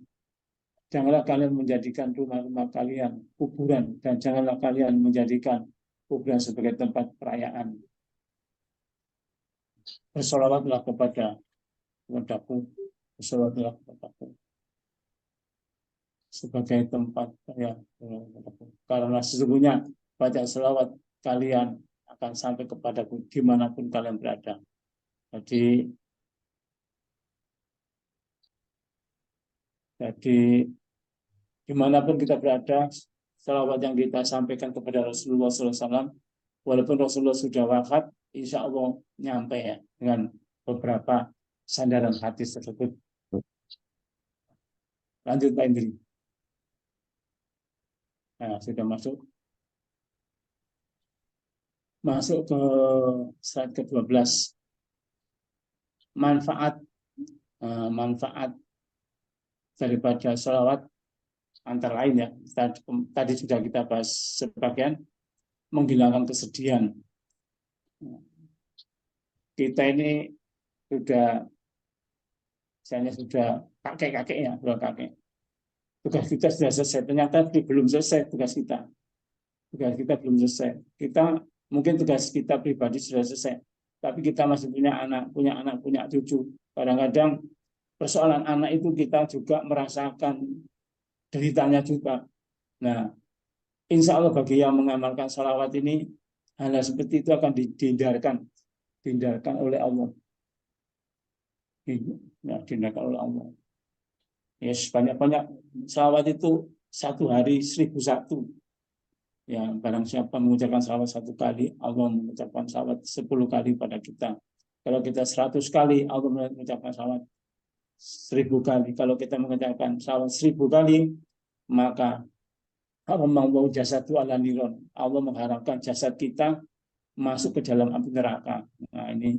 janganlah kalian menjadikan rumah-rumah kalian kuburan, dan janganlah kalian menjadikan kuburan sebagai tempat perayaan. Bersolawatlah kepadaku, bersolawatlah kepadaku sebagai tempat ya, karena sesungguhnya baca selawat kalian akan sampai kepadaku dimanapun kalian berada. Jadi dimanapun kita berada, selawat yang kita sampaikan kepada Rasulullah SAW, walaupun Rasulullah sudah wafat, insya Allah nyampe ya dengan beberapa sandaran hadis tersebut. Lanjut Pak Indri. Nah, sudah masuk ke slide ke-12. Manfaat daripada sholawat antara lain ya, tadi sudah kita bahas sebagian, menghilangkan kesedihan. Kita ini sudah kakek-kakeknya, kakek. Tugas kita sudah selesai, ternyata belum selesai tugas kita. Tugas kita belum selesai. Mungkin tugas kita pribadi sudah selesai, tapi kita masih punya anak, punya cucu. Kadang-kadang persoalan anak itu kita juga merasakan deritanya juga. Nah, insya Allah bagi yang mengamalkan salawat ini, hal seperti itu akan dihindarkan oleh Allah. Ya, dihindarkan oleh Allah. Ya, banyak-banyak salawat itu satu hari 1001. Ya, barang siapa mengucapkan salawat 1 kali, Allah mengucapkan salawat 10 kali pada kita. Kalau kita 100 kali, Allah mengucapkan salawat 1000 kali. Kalau kita mengucapkan salawat 1000 kali, maka Allah mau jasadu ala niron. Allah mengharapkan jasad kita masuk ke dalam api neraka. Nah ini,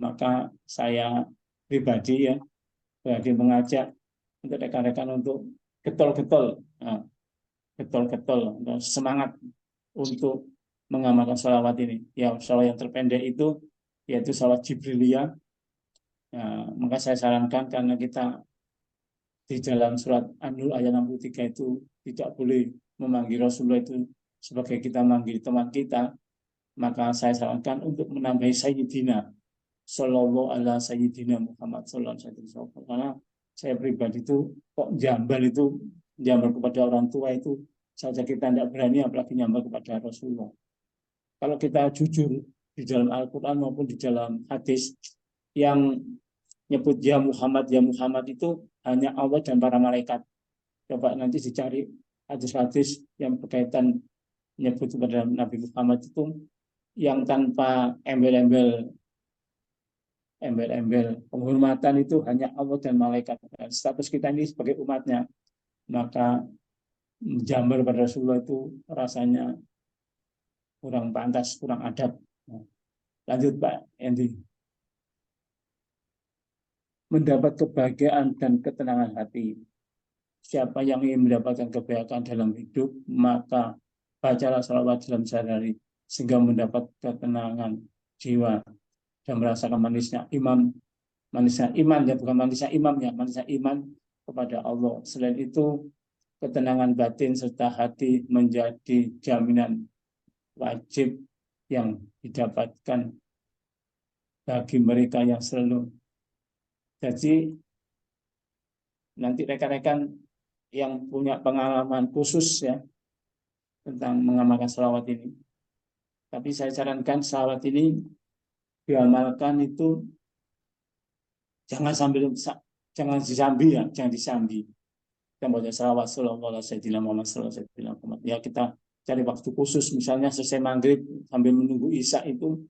maka saya pribadi ya, bagi mengajak untuk rekan-rekan untuk getol-getol, nah, getol-getol, semangat untuk mengamalkan sholawat ini. Ya, sholawat yang terpendek itu yaitu sholawat Jibriliyah. Nah, maka saya sarankan karena kita di dalam surat An-Nur ayat 63 itu tidak boleh memanggil Rasulullah itu sebagai kita manggil teman kita, maka saya sarankan untuk menambahi Sayyidina Sallallahu ala Sayyidina Muhammad Sallallahu alaihi wasallam. Karena saya pribadi itu kok jambal kepada orang tua itu saja kita tidak berani, apalagi nyambal kepada Rasulullah. Kalau kita jujur di dalam Al-Quran maupun di dalam hadis, yang nyebut ya Muhammad itu hanya Allah dan para malaikat. Coba nanti dicari hadis-hadis yang berkaitan menyebut kepada Nabi Muhammad itu yang tanpa embel-embel penghormatan, itu hanya Allah dan malaikat. Dan status kita ini sebagai umatnya, maka menjambar pada Rasulullah itu rasanya kurang pantas, kurang adab. Lanjut Pak Endi. Mendapat kebahagiaan dan ketenangan hati. Siapa yang ingin mendapatkan kebahagiaan dalam hidup, maka bacalah sholawat dalam sehari sehingga mendapat ketenangan jiwa dan merasakan manisnya iman ya, bukan manisnya imam ya, manisnya iman kepada Allah. Selain itu, ketenangan batin serta hati menjadi jaminan wajib yang didapatkan bagi mereka yang selalu. Jadi nanti rekan-rekan yang punya pengalaman khusus ya tentang mengamalkan sholawat ini, tapi saya sarankan sholawat ini diamalkan itu jangan disambi. Kita baca sholawat sallallahu alaihi wasallam. Ya kita cari waktu khusus, misalnya selesai maghrib sambil menunggu isya itu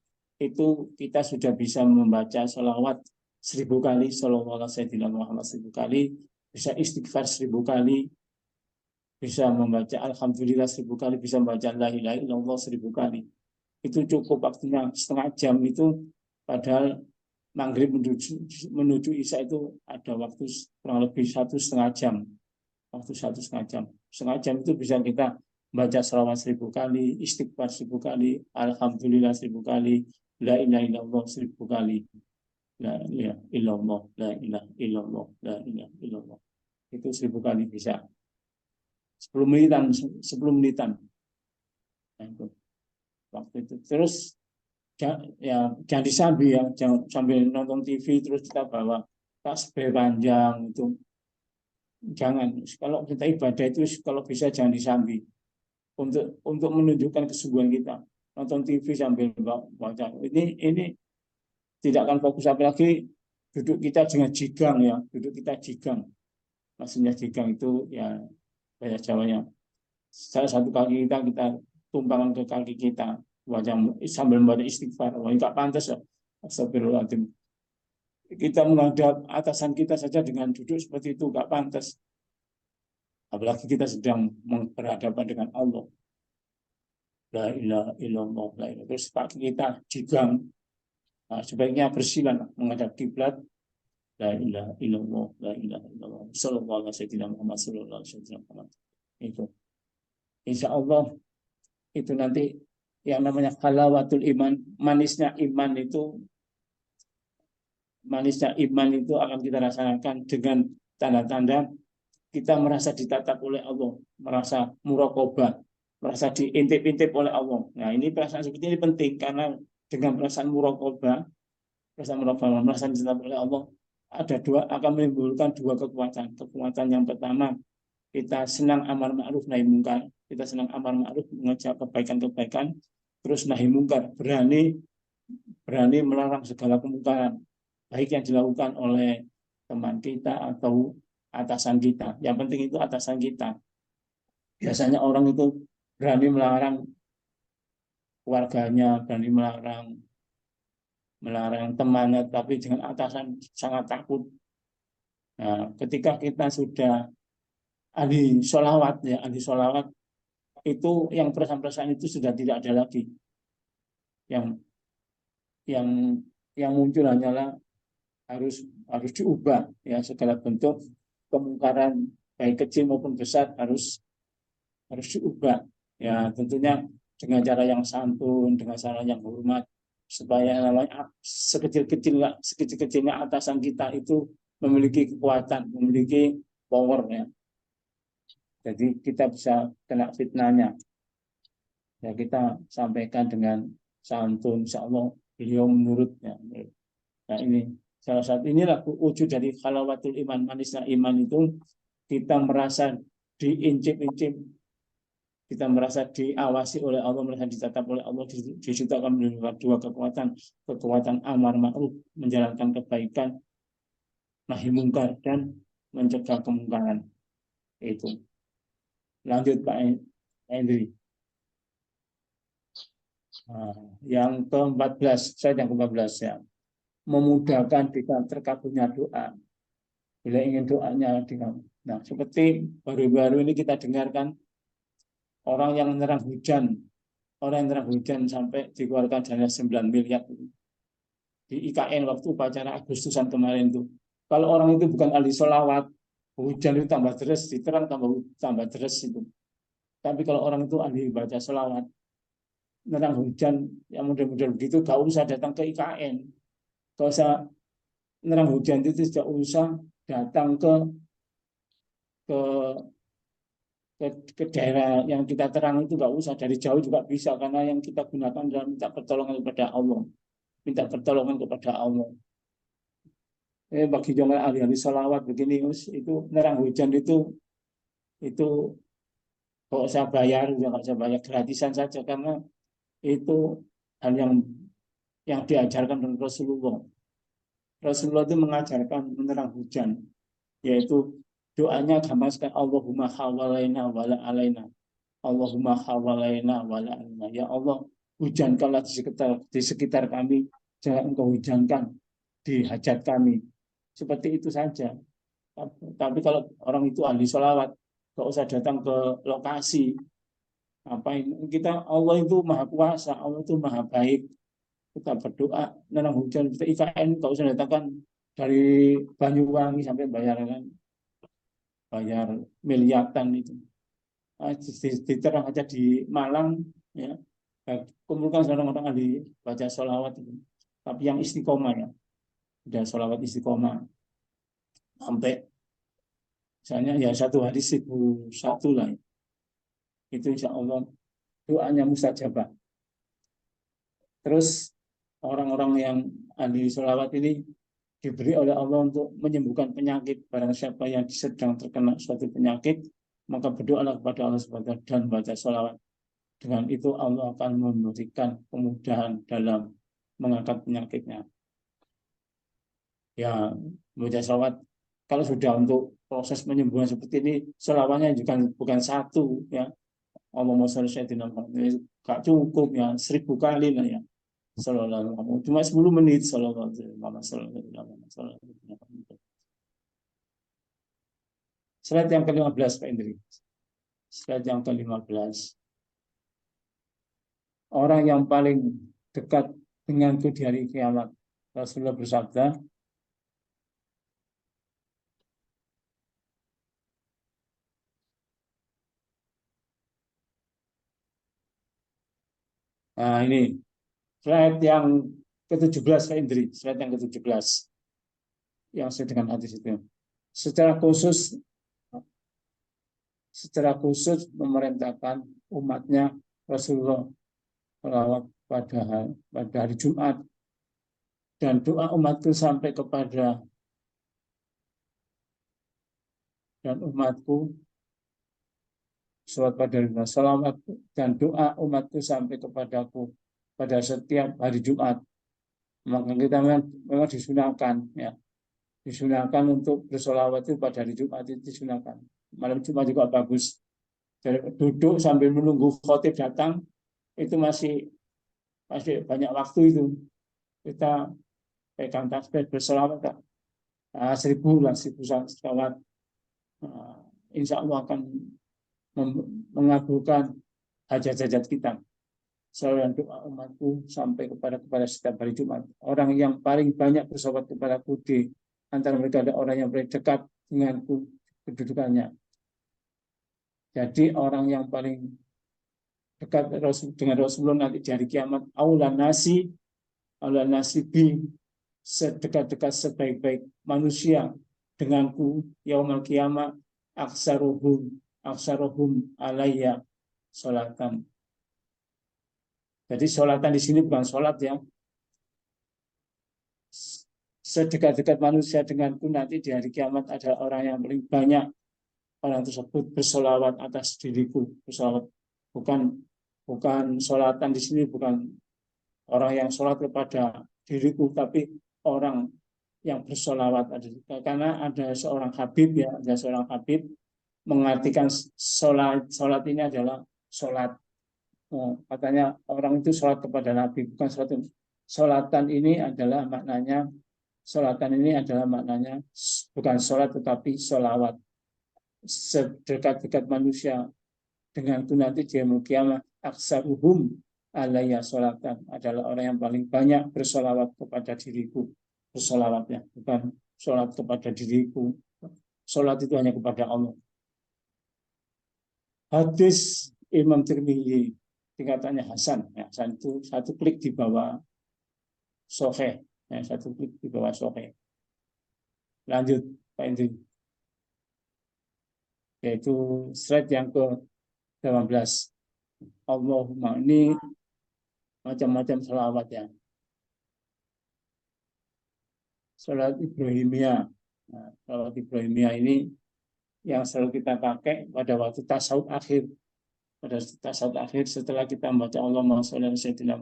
kita sudah bisa membaca sholawat 1000 kali, sallallahu alaihi wasallam 1000 kali, bisa istighfar 1000 kali, bisa membaca alhamdulillah 1000 kali, bisa membaca la ilaha illallah 1000 kali. Itu cukup waktunya setengah jam itu, padahal maghrib menuju isya itu ada waktu kurang lebih 1,5 jam. Waktu 1,5 jam. Setengah jam itu bisa kita baca sholawat 1000 kali, istighfar 1000 kali, alhamdulillah 1000 kali, la ilaha illallah 1000 kali. La ilaha illallah, la ilaha illallah, la ilaha illallah. Itu 1000 kali bisa. 10 menitan. Nah, itu. Waktu itu. Terus ya jangan disambi ya, jangan sambil nonton TV terus kita bawa tasbih panjang itu. Jangan. Kalau kita ibadah itu kalau bisa jangan disambi. Untuk menunjukkan kesungguhan kita. Nonton TV sambil baca. Ini tidak akan fokus, apalagi duduk kita dengan jigang ya, maksudnya jigang itu ya bahasa Jawanya, salah satu kaki kita tumpangkan ke kaki kita sambil membaca istighfar. Wah, nggak pantas ya, astagfirullahaladzim, kita menghadap atasan kita saja dengan duduk seperti itu, nggak pantas, apalagi kita sedang berhadapan dengan Allah. La ilaha illallah, la ilaha. Terus kaki kita jigang. Nah, sebaiknya bersilah menghadap kiblat. La ilaha illallah, la ilaha illallah. Sallallahu alaihi wasallam. Itu. Insya Allah itu nanti yang namanya halawatul iman, manisnya iman itu akan kita rasakan dengan tanda-tanda kita merasa ditatap oleh Allah, merasa muraqabah, merasa diintip-intip oleh Allah. Nah, ini perasaan seperti ini penting, karena dengan perasaan muraqabah, merasa ditatap oleh Allah, akan menimbulkan 2 kekuatan. Kekuatan yang pertama, kita senang amar ma'ruf nahi mungkar. Kita senang amar ma'ruf, mengajak kebaikan-kebaikan, terus nahi mungkar, berani melarang segala kemungkaran, baik yang dilakukan oleh teman kita atau atasan kita. Yang penting itu atasan kita. Biasanya orang itu berani melarang keluarganya, berani melarang temannya, tapi dengan atasan sangat takut. Nah, ketika kita sudah ahli sholawat, ya, ahli sholawat itu yang perasaan-perasaan itu sudah tidak ada lagi. Yang yang yang muncul hanyalah harus diubah, ya, segala bentuk kemungkaran baik kecil maupun besar harus diubah, ya, tentunya dengan cara yang santun, dengan cara yang hormat, supaya namanya sekecil-kecilnya atasan kita itu memiliki kekuatan, memiliki power, ya. Jadi kita bisa kena fitnahnya, ya, kita sampaikan dengan santun, insya Allah beliau menurutnya. Nah, ini salah satu, inilah wujud dari halawatul iman, manisnya iman itu kita merasa diincip-incip, kita merasa diawasi oleh Allah, merasa ditatap oleh Allah, diciptakan dua kekuatan amar ma'ruf, menjalankan kebaikan, nahi mungkar, dan mencegah kemungkaran. Itu. Lanjut Pak Hendri. Nah, yang ke-14, saya yang ke-14, ya. Memudahkan jika terkabulnya doa. Bila ingin doanya dikabul. Nah, seperti baru-baru ini kita dengarkan orang yang menyerang hujan, sampai dikeluarkan dana 9 miliar di IKN waktu upacara Agustusan kemarin itu. Kalau orang itu bukan ahli sholawat, hujan itu tambah deras, diterang tambah deras itu. Tapi kalau orang itu ahli baca sholawat, menerang hujan yang model-model begitu, gak usah datang ke IKN, gak usah menerang hujan itu, tidak usah datang ke daerah yang kita terang itu, nggak usah, dari jauh juga bisa, karena yang kita gunakan adalah minta pertolongan kepada Allah, bagi jemaah ahli sholawat begini, itu nerang hujan itu nggak usah bayar, gratisan saja, karena itu hal yang diajarkan oleh Rasulullah. Rasulullah itu mengajarkan menerang hujan, yaitu doanya gampang sekali, Allahumma hawalaina wala alaina, Allahumma hawalaina wala alaina. Ya Allah, hujankanlah di sekitar kami, jangan engkau hujankan di hajat kami. Seperti itu saja. Tapi kalau orang itu ahli sholawat, nggak usah datang ke lokasi. Kita, Allah itu maha kuasa, Allah itu maha baik. Kita berdoa, menanam hujan, kita IKN, nggak usah datangkan dari Banyuwangi sampai bayar miliaran itu. Diterang aja di Malang, ya, kumpulkan orang-orang ahli baca sholawat itu, tapi yang istiqomah, ya, udah sholawat istiqomah sampai misalnya ya satu hari 1.001 lah, itu insya Allah doanya mustajabah. Terus orang-orang yang ahli sholawat ini diberi oleh Allah untuk menyembuhkan penyakit. Barang siapa yang sedang terkena suatu penyakit, maka berdoalah kepada Allah SWT dan baca sholawat. Dengan itu Allah akan memberikan kemudahan dalam mengangkat penyakitnya. Ya, baca sholawat, kalau sudah untuk proses penyembuhan seperti ini, sholawatnya juga bukan satu, ya. Allahumma sholli ala sayyidina Muhammad, gak cukup, ya, 1000 kali lah, ya. Cuma 10 menit. Slide yang ke-15 Pak Indri. Slide yang ke-15. Orang yang paling dekat denganku di hari kiamat. Rasulullah bersabda, nah ini slide yang ke-17 Pak Indri, slide yang ke-17 yang sesuai dengan hadis itu. Secara khusus memerintahkan umatnya Rasulullah sholawat pada hari Jumat, dan doa umatku sampai kepada sholawat dan doa umatku sampai kepadaku pada setiap hari Jumat. Maka kita memang disunahkan, ya, disunahkan untuk bersolawat itu pada hari Jumat, itu disunahkan. Malam Jumat juga bagus. Jadi, duduk sambil menunggu khotib datang itu masih banyak waktu itu. Kita pegang tasbih bersolawat, 1000 salawat. Insya Allah akan mengabulkan hajat-hajat kita. Salam doa umatku sampai kepada setiap hari Jumat. Orang yang paling banyak bersolawat kepadaku di antara mereka ada orang yang paling dekat denganku kedudukannya. Jadi orang yang paling dekat dengan Rasulullah nanti di hari kiamat, aulan nasi bi, sedekat-dekat sebaik-baik manusia denganku yaumal kiamat, aksaruhum alayya sholatan. Jadi sholatan di sini bukan sholat ya. Sedekat-dekat manusia denganku nanti di hari kiamat adalah orang yang paling banyak orang tersebut bersolawat atas diriku. Bersolawat bukan sholatan di sini bukan orang yang sholat kepada diriku, tapi orang yang bersolawat. Karena ada seorang Habib ya, ada seorang Habib mengartikan sholat ini adalah sholat. Katanya orang itu sholat kepada Nabi, bukan sholat. Sholatan ini adalah maknanya, bukan sholat tetapi sholawat. Sedekat-dekat manusia denganku nanti di hari kiamat, aksaruhum alayya sholatan, adalah orang yang paling banyak bersolawat kepada diriku. Bersolawatnya bukan sholat kepada diriku. Sholat itu hanya kepada Allah. Hadis Imam Tirmidzi tingkatannya Hasan. Ya, Hasan itu satu klik di bawah Sahih. Ya, satu klik di bawah Sahih. Lanjut Pak Indri. Yaitu slide yang ke-18. Allahumma, ini macam-macam sholawat ya. Sholat Ibrahimiyah. Nah, sholat Ibrahimiyah ini yang selalu kita pakai pada waktu tasawuf akhir. Pada tasawuf akhir setelah kita membaca Allahumma sholli ala sayyidina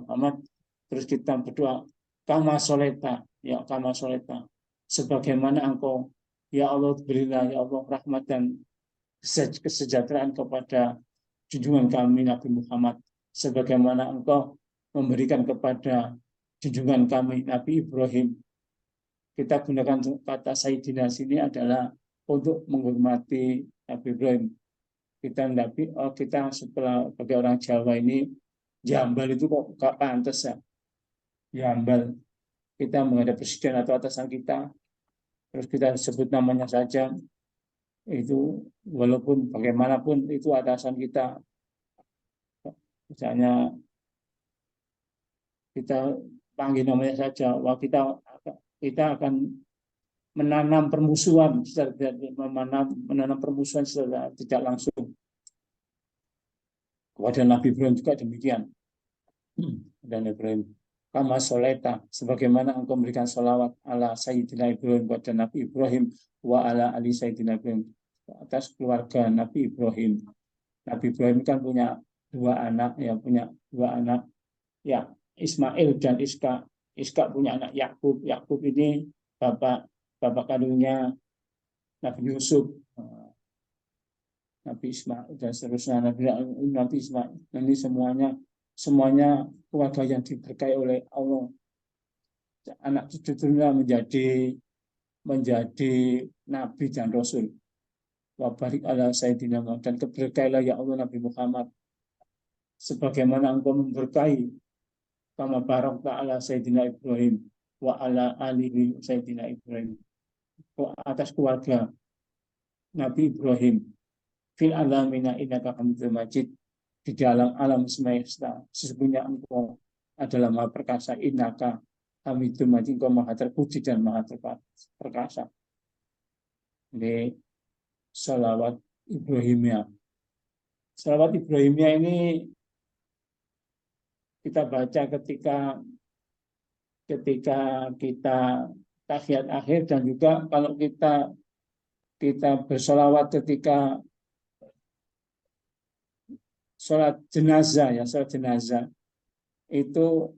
Muhammad, terus kita berdoa kama sholeta, ya kama sholeta, sebagaimana engkau ya Allah berilah ya Allah rahmat dan kesejahteraan kepada junjungan kami Nabi Muhammad, sebagaimana engkau memberikan kepada junjungan kami Nabi Ibrahim. Kita gunakan kata Sayyidina sini adalah untuk menghormati Nabi Ibrahim. Kita sebagai orang Jawa ini, jambal itu kok gak pantas ya. Jambal, kita menghadap presiden atau atasan kita, terus kita sebut namanya saja, itu walaupun bagaimanapun itu atasan kita. Misalnya kita panggil namanya saja, wah kita akan menanam permusuhan secara tidak langsung. Kepada Nabi Ibrahim juga demikian. Dan Ibrahim, kama sholeta, sebagaimana engkau memberikan sholawat ala Sayyidina Ibrahim kepada Nabi Ibrahim, wa ala ali Sayyidina Ibrahim, atas keluarga Nabi Ibrahim. Nabi Ibrahim kan punya dua anak, ya Ismail dan Iska. Iska punya anak Yakub. Yakub ini bapak kandungnya Nabi Yusuf, Nabi Ismail dan seterusnya, Nabi Ismail. Ini semuanya keluarga yang diberkahi oleh Allah. Anak cucunya menjadi nabi dan rasul. Wa barik ala sayyidina Muhammad, dan keberkailah ya Allah Nabi Muhammad sebagaimana engkau memberkahi kama barakta ala sayyidina Ibrahim wa ala alihi sayyidina Ibrahim, atas keluarga Nabi Ibrahim, fil alamina innaka hamidul majid, di dalam alam semesta sesungguhnya engkau adalah maha perkasa, innaka hamidul majid, engkau maha terpuji dan maha perkasa. Ini salawat Ibrahimiyah. Salawat Ibrahimiyah ini kita baca ketika kita tahiyat akhir, dan juga kalau kita bersolawat ketika sholat jenazah ya, sholat jenazah itu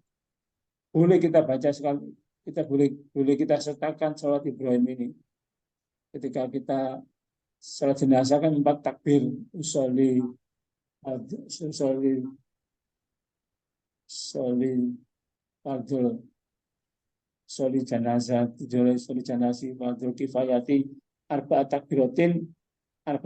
boleh kita baca sekali, kita boleh kita sertakan sholat Ibrahim ini. Ketika kita sholat jenazah kan 4 takbir, usolli fardul soli janazah, soli janazah, fardhu kifayati, arba'at takbiratin, 4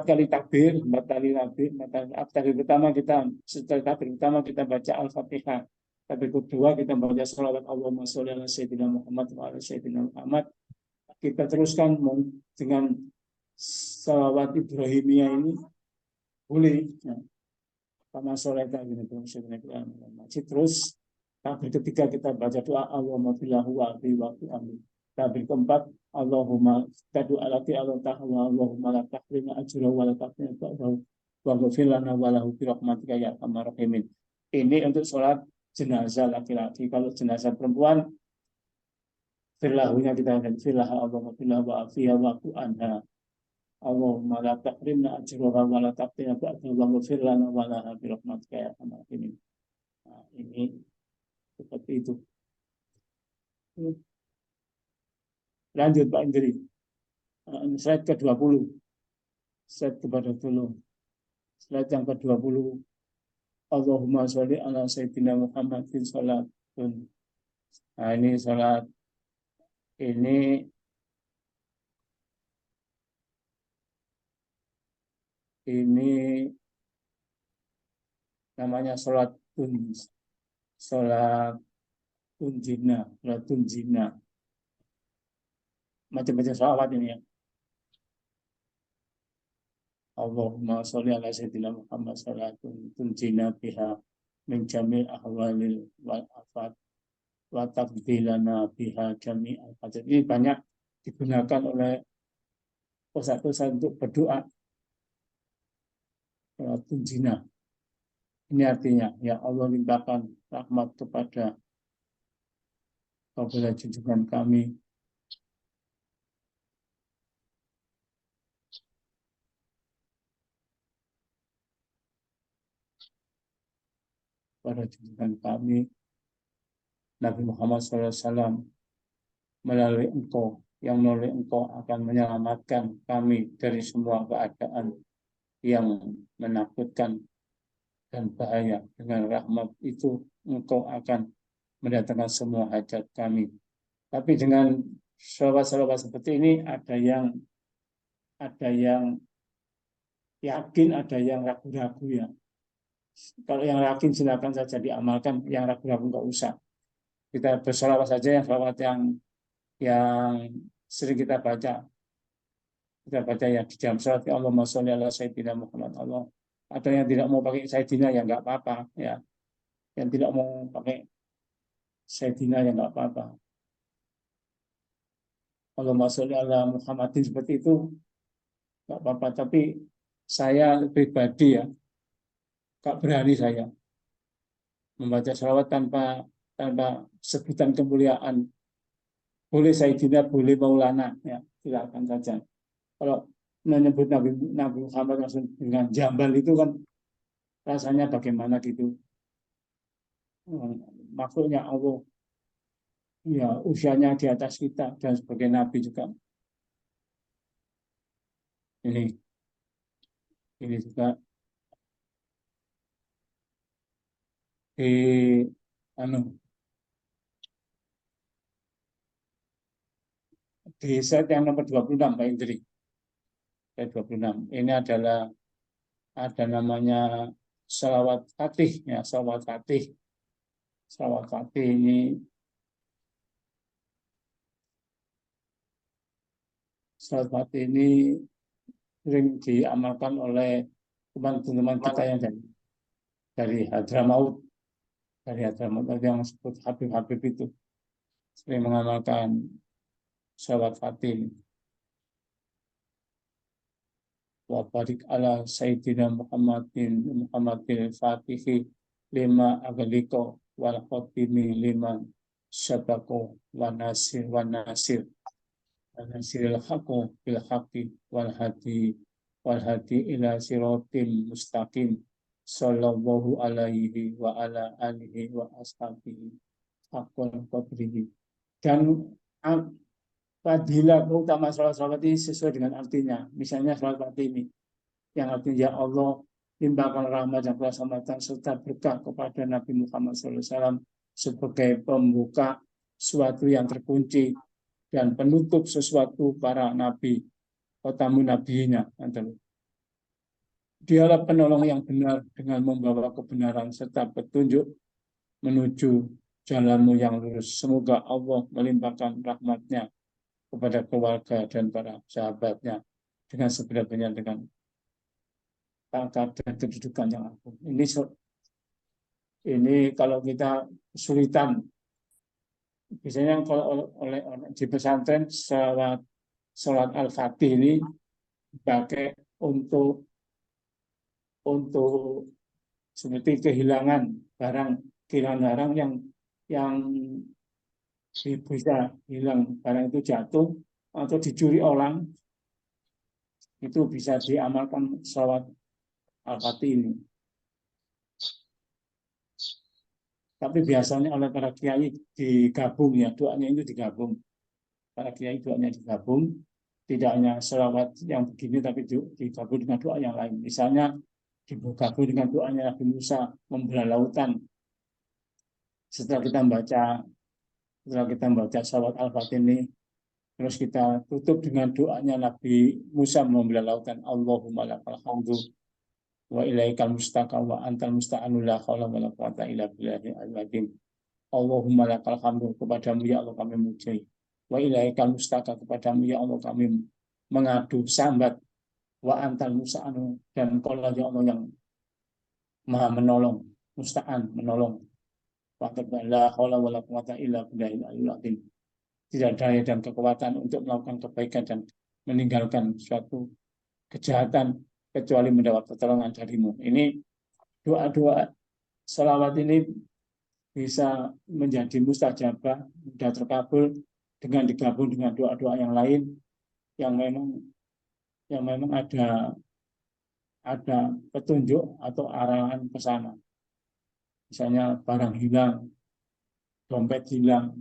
kali takbir, 4 kali takbir, 4 kali takbir pertama kita, setelah takbir pertama kita baca Al-Fatihah. Takbir kedua kita baca sholawat Allahumma sholli ala sayyidina Muhammad wa ala sayyidina Muhammad. Kita teruskan dengan sholawat Ibrahimiyah ini boleh. Sama sholawat masih terus. Takbir ketiga kita baca doa Allahumma bilahu wa bi waqti amin. Takbir keempat Allahumma tadu alati Allah ta'ala Allahumma la tahrina ajra wa la taqina ba'dahu wa ghfir lana wa lahu bi rahmatika ya arhamar rahimin. Ini untuk sholat jenazah laki-laki. Kalau jenazah perempuan firlahunya kita akan firlah Allahumma firlah wa afiya wa anha Allahumma la tahrimna ajraha wa la taqina ba'dahu wa ghfir lana wa lahu bi rahmatika ya arhamar rahimin. Nah, ini seperti itu. Lanjut Pak Indri. Slide ke-20. Slide ke-20. Slide yang ke-20. Allahumma sholli ala sayyidina Muhammadin sholatun. Nah, ini sholat. Ini namanya sholat tunjina. Macam-macam sholawat ini ya. Allahumma sholli ala sayyidina Muhammad sholatun tunjina biha min jamil ahwalil wal afat wa tafdilana biha jami'al hajat. Ini banyak digunakan oleh ustaz-ustaz untuk berdoa. Tunjina. Ini artinya ya Allah limpahkan rahmat kepada junjungan kami. Pada junjungan kami Nabi Muhammad SAW melalui engkau akan menyelamatkan kami dari semua keadaan yang menakutkan dan bahaya. Dengan rahmat itu engkau akan mendatangkan semua hajat kami. Tapi dengan sholawat seperti ini ada yang yakin, ada yang ragu-ragu ya. Kalau yang yakin silakan saja diamalkan, yang ragu-ragu nggak usah. Kita bersolawat saja yang sholawat yang sering kita baca. Kita baca ya di dalam sholat Allahumma sholli ala sayyidina Muhammad Allah. Atau yang tidak mau pakai sayyidina ya nggak apa-apa ya. Yang tidak mau pakai sayyidina ya nggak apa-apa. Allahumma sholli ala Muhammadin seperti itu nggak apa-apa. Tapi saya pribadi ya, gak berani saya membaca sholawat tanpa sebutan kemuliaan. Boleh Sayyidina, boleh Maulana, ya silakan saja. Kalau menyebut Nabi Muhammad langsung dengan jambal itu kan rasanya bagaimana gitu. Makhluknya Allah, ya usianya di atas kita dan sebagai Nabi juga. Ini juga di set yang nomor 26 Pak Indri. Set 26. Ini adalah ada namanya sholawat fatih ya, sholawat fatih. Sholawat fatih ini sering diamalkan oleh teman-teman kita yang dari Hadramaut. Dari Hadramaut yang disebut Habib itu sering mengamalkan sholawat fatih. Wa barik ala sayyidina Muhammadin fatihi lima agaliko wal khatimi liman syabako wa nasiril haqqo bil haqqi wal hadi ila siratim mustaqim sallallahu alaihi wa ala alihi wa ashabihi haqqal qadrihi. Dan fadilah utama sholat ini sesuai dengan artinya. Misalnya sholat fatih ini yang artinya ya Allah limpahkan rahmat dan keselamatan serta berkah kepada Nabi Muhammad SAW sebagai pembuka sesuatu yang terkunci dan penutup sesuatu para nabi, tamu nabinya. Dialah penolong yang benar dengan membawa kebenaran serta petunjuk menuju jalanmu yang lurus. Semoga Allah melimpahkan rahmatnya kepada keluarga dan para sahabatnya dengan sebenar-benarnya dengan pangkat dan kedudukan yang agung. Ini kalau kita kesulitan, biasanya kalau oleh di pesantren sholat Al-Fatih ini dipakai untuk seperti kehilangan barang yang bisa hilang, barang itu jatuh atau dicuri orang, itu bisa diamalkan sholat Al-Fatih ini. Tapi biasanya oleh para kiai digabung ya, doanya itu digabung. Para kiai doanya digabung, tidak hanya sholawat yang begini tapi digabung dengan doa yang lain. Misalnya digabung dengan doanya Nabi Musa membelah lautan. Setelah kita membaca sholawat Al-Fatih ini, terus kita tutup dengan doanya Nabi Musa membelah lautan. Allahumma lakal hamdu wa ilaikal mustaqam wa antal musta'anu la haula wa la quwwata illa billahil azim. Allahumma lakal hamdu, kepadamu ya Allah kami memuji. Wa ilaikal mustaqam, kepadamu ya Allah kami mengadu sambat. Wa antal musta'anu, dan Engkau ya Allah yang Maha menolong, musta'an menolong. Wa la haula wa la quwwata illa billahil azim. Tidak daya dan kekuatan untuk melakukan kebaikan dan meninggalkan suatu kejahatan kecuali mendapat pertolongan darimu. Ini doa-doa salawat ini bisa menjadi mustajabah, mudah terkabul dengan digabung dengan doa-doa yang lain yang memang ada petunjuk atau arahan ke sana. Misalnya barang hilang, dompet hilang,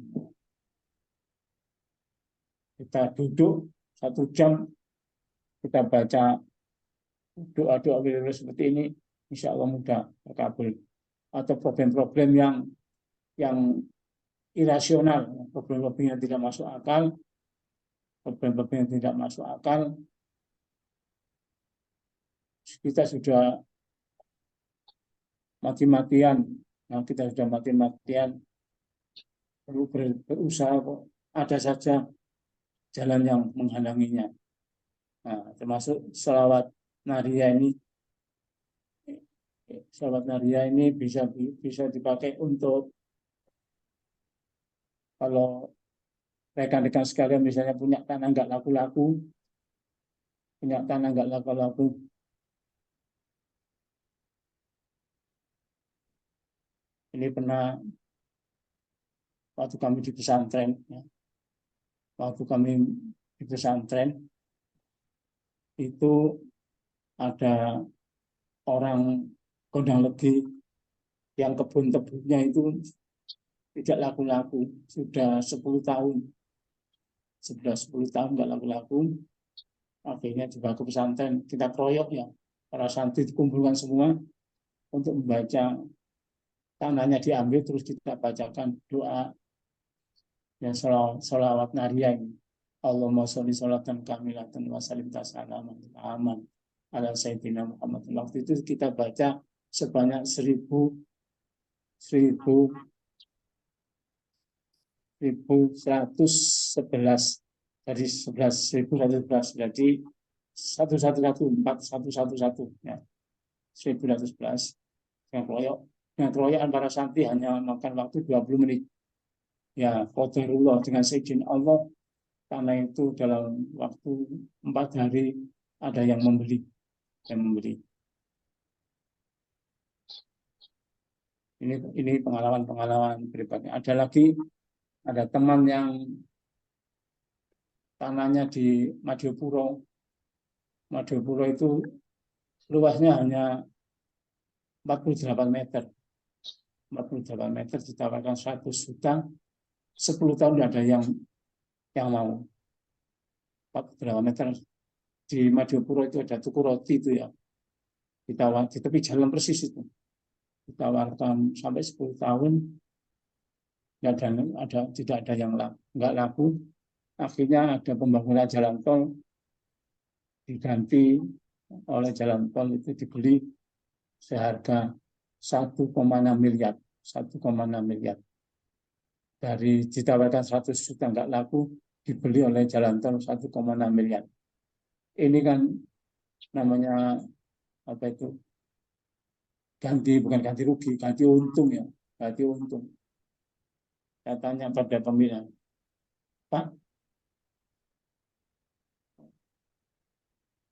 kita duduk 1 jam, kita baca doa-doa seperti ini, insya Allah mudah terkabul. Atau problem-problem yang irasional, problem-problem yang tidak masuk akal, kita sudah mati-matian, perlu berusaha, ada saja jalan yang menghalanginya. Nah, termasuk sholawat Nariyah ini bisa dipakai untuk, kalau rekan-rekan sekalian misalnya punya tanah nggak laku-laku, ini pernah waktu kami di pesantren, itu ada orang Gondang Legi yang kebun tebunya itu tidak laku-laku, sudah 10 tahun nggak laku-laku. Akhirnya dibawa ke pesantren, kita keroyok ya, para santri dikumpulkan semua untuk membaca, tanahnya diambil, terus kita bacakan doa yang sholawat Nariyah ini. Allahumma sholli sholatan kamilatan wa salim tasalaman aman ala sayyidina Muhammad. Waktu itu kita baca sebanyak 1111, jadi 1111, jadi 1114 ya, 1111. Yang keroyokan para santri hanya makan waktu 20 menit. Ya, qadarullah, dengan seizin Allah, tanah itu dalam waktu 4 hari ada yang membeli. Ini pengalaman pribadi. Ada teman yang tanahnya di Madiopuro itu luasnya hanya 48 meter, ditawarkan 100 juta, 10 tahun tidak ada yang mau. 48 meter di Madiopuro itu ada tuku roti itu ya, ditawar di tepi jalan persis itu, ditawarkan sampai 10 tahun tidak ada yang nggak laku. Akhirnya ada pembangunan jalan tol diganti oleh jalan tol itu dibeli seharga 1,6 miliar. 1,6 miliar. Dari ditawarkan 100 juta nggak laku, dibeli oleh jalan tol 1,6 miliar. Ini kan namanya apa itu? Bukan ganti rugi, ganti untung ya. Ganti untung. Saya tanya pada pembina, Pak,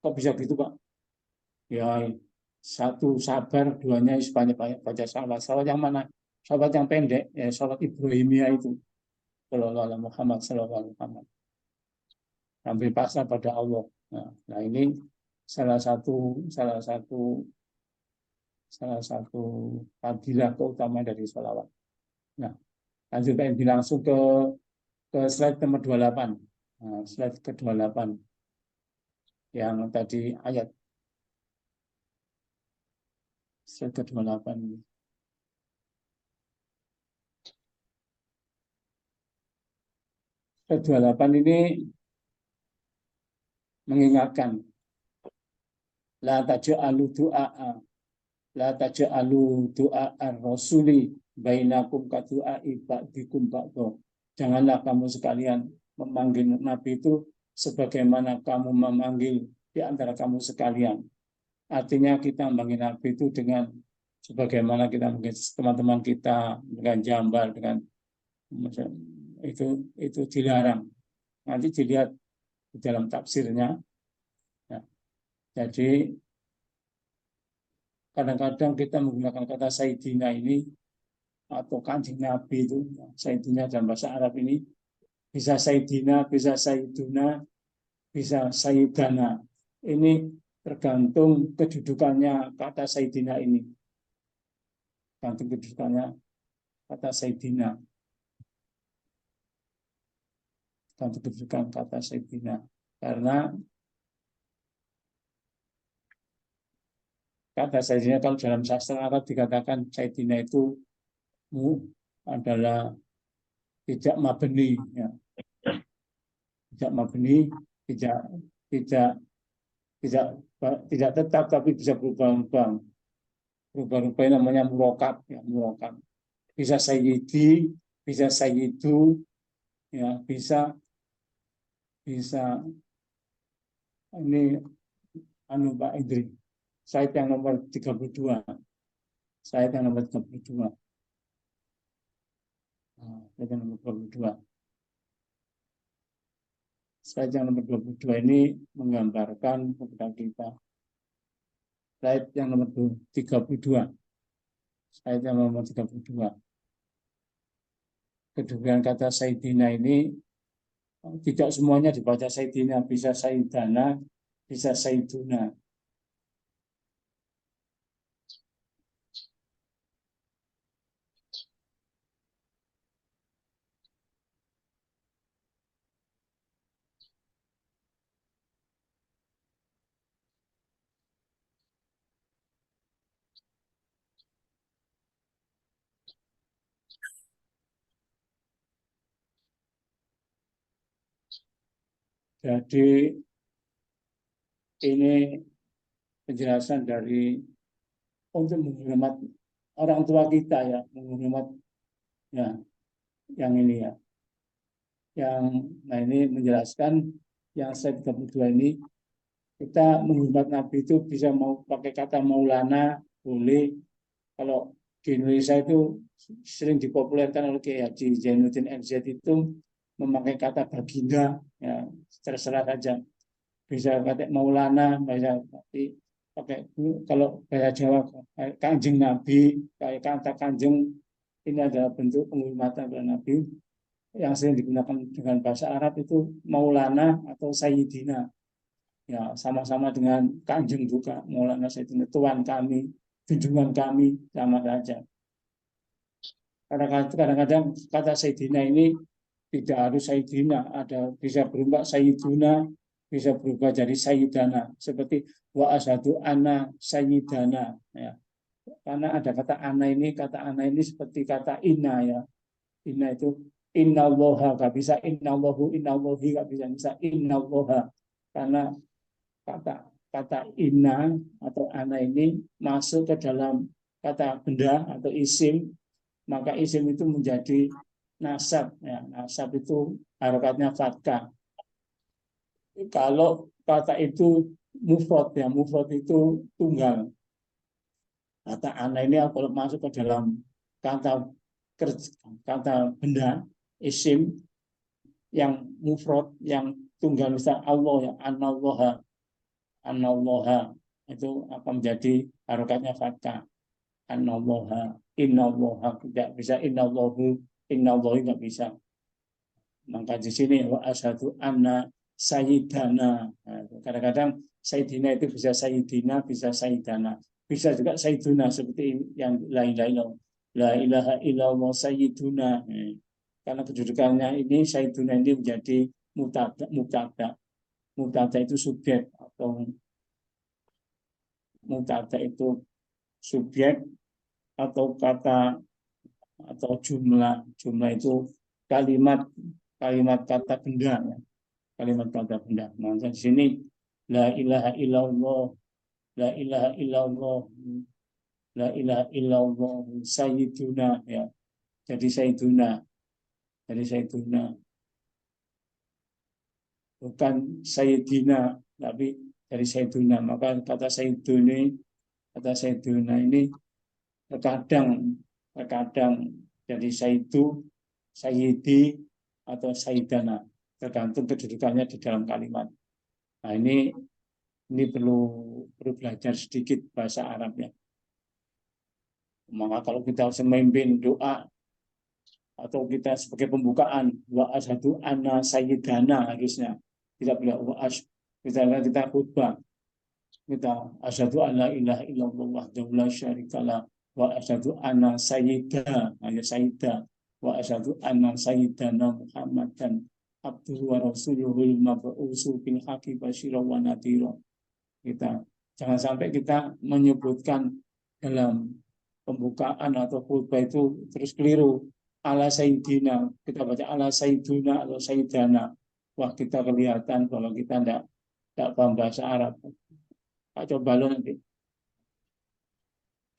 kok bisa gitu Pak? Ya, satu sabar, duanya banyak baca salawat. Salawat yang mana? Salawat yang pendek, ya salawat Ibrahimiyah itu. Sallallahu Muhammad, sallallahu Muhammad. Sampai pasrah pada Allah. Nah ini salah satu fadilah keutamaan dari salawat. Nah, lanjut langsung ke slide nomor 28. Nah, slide ke-28 yang tadi ayat slide ke-28 ini. Slide 28 ini mengingatkan la taj'alu du'a ar-rasuli bainakum ka du'ai ba'dikum ba'dha. Janganlah kamu sekalian memanggil Nabi itu sebagaimana kamu memanggil di antara kamu sekalian. Artinya kita memanggil Nabi itu dengan sebagaimana kita mungkin teman-teman kita dengan jambar, dengan itu dilarang. Nanti dilihat di dalam tafsirnya. Nah, jadi kadang-kadang kita menggunakan kata Sayyidina ini atau kanjeng Nabi itu, Sayyidina dalam bahasa Arab ini bisa Sayyidina, bisa Sayyiduna, bisa Sayyidana. Ini tergantung kedudukannya kata Sayyidina ini. Tergantung kedudukannya kata Sayyidina. Tergantung kedudukan kata Sayyidina. Karena kata Sayyidina kalau dalam sastra Arab dikatakan Sayyidina itu adalah tidak mabni, ya. Tidak mabni, tidak tetap tapi bisa berubah-ubah. Berubah-ubah namanya murokab, ya, murokab. Bisa sayyidi, bisa sayyidu, ya, bisa ini Pak Idri. Slide yang nomor 32. Slide yang nomor 32. Slide yang nomor 22. Slide yang nomor 22 ini menggambarkan kepada kita. Slide yang nomor 32. Slide yang nomor 32. Kedudukan kata Sayyidina ini tidak semuanya dibaca Sayyidina, bisa Sayyidana, bisa Sayyiduna. Jadi ini penjelasan dari untuk menghormat orang tua kita, ya, menghormat, ya, yang ini, ya, yang nah ini menjelaskan yang slide 32 ini kita menghormat Nabi itu bisa mau pakai kata Maulana boleh. Kalau di Indonesia itu sering dipopulerkan oleh Kiai Haji Zainuddin MZ itu memakai kata baginda, ya, terserah saja. Bisa pakai Maulana, bisa pakai kalau bahasa Jawa Kanjeng Nabi, kayak kata Kanjeng, ini adalah bentuk penghormatan kepada Nabi. Yang sering digunakan dengan bahasa Arab itu Maulana atau Sayyidina. Ya, sama-sama dengan Kanjeng juga, Maulana Sayyidina, Tuhan kami, junjungan kami, sama saja. Kadang-kadang kata Sayyidina ini tidak harus Sayyidina, ada bisa berubah Sayyiduna, bisa berubah jadi Sayyidana, seperti wa asyhadu anna Sayyidana, ya. Karena ada kata ana ini seperti kata inna, ya. Inna itu innallaha, nggak bisa innallahu, innallahi, nggak bisa innallaha, karena kata kata inna atau ana ini masuk ke dalam kata benda atau isim, maka isim itu menjadi nasab. Ya, nasab itu harokatnya fathah. Kalau kata itu mufrad, ya mufrad itu tunggal. Kata ana ini kalau masuk ke dalam kata kata benda isim yang mufrad, yang tunggal, misal Allah, ya anallaha itu akan menjadi harokatnya fathah. Anallaha, innallaha, tidak bisa innallahu, innallahi nggak bisa. Maka di sini wa asyhadu anna sayyidana. Nah, kadang-kadang sayyidina itu bisa sayyidina, bisa sayyidana, bisa juga sayyiduna, seperti yang lain-lain. La ilaha illallah sayyiduna. Karena kedudukannya ini sayyiduna ini menjadi mubtada. Mubtada itu subjek, atau mubtada itu subjek atau kata atau jumlah. Jumlah itu kalimat kata benda, ya. Kalimat kata benda. Nah, di sini la ilaha illallah, la ilaha illallah, la ilaha illallah sayyiduna, ya. Jadi sayyiduna bukan sayyidina, tapi dari sayyiduna. Maka kata sayyiduna ini terkadang jadi sayyidi atau sayyidana, tergantung kedudukannya di dalam kalimat. Nah, ini perlu belajar sedikit bahasa Arabnya. Maka kalau kita memimpin doa atau kita sebagai pembukaan, wa asyhadu anna sayyidana, harusnya tidak boleh misalnya kita khutbah, kita asyhadu an la ilaha illallah wahdahu la syarikalah wa asyhadu anna sayyida, ya sayyida, wa asyhadu anna sayyidana Muhammadan abduhu wa rasuluhul mab'usu bil haqqi basyiran wa nadhira. Kita jangan sampai kita menyebutkan dalam pembukaan atau khutbah itu terus keliru. Ala sayyidina, kita baca ala sayyiduna atau sayyidana. Wah, kita kelihatan kalau kita tidak paham bahasa Arab. Coba lo nanti.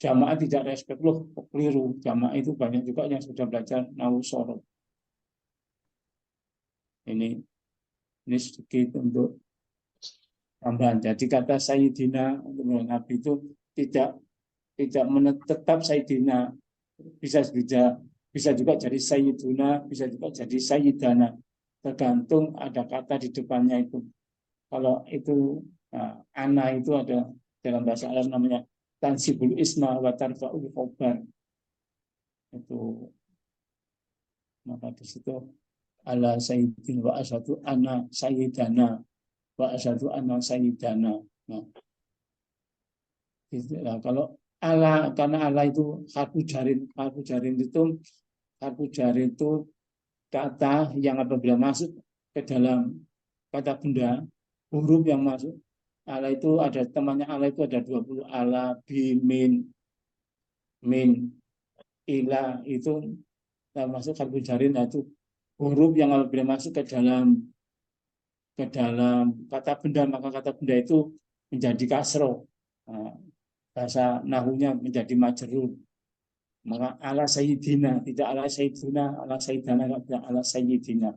Jamaah tidak respect, loh, keliru. Jamaah itu banyak juga yang sudah belajar nahwu shoroh. Ini sedikit untuk tambahan. Jadi kata sayyidina untuk Nabi itu tidak tetap sayyidina, bisa juga jadi sayyiduna, bisa juga jadi sayyidana, tergantung ada kata di depannya itu. Kalau itu ana itu ada dalam bahasa Arab namanya tansibul isma wa tarfa'ul khobar. Itu maka di situ ala sayyidin wa asyhadu anna sayyidana wa asyhadu anna sayyidana. Nah, kalau ala, karena ala itu harfu jarin itu kata yang apabila masuk ke dalam kata benda, huruf yang masuk ala itu ada temannya. Ala itu ada 20. Ala, bi, min, ila, itu masuk harfu jarin, itu huruf yang apabila masuk ke dalam kata benda, maka kata benda itu menjadi kasroh. Nah, bahasa nahunya menjadi majrur. Maka ala sayyidina, tidak ala sayyiduna, ala sayyidana, tidak ala sayyidina.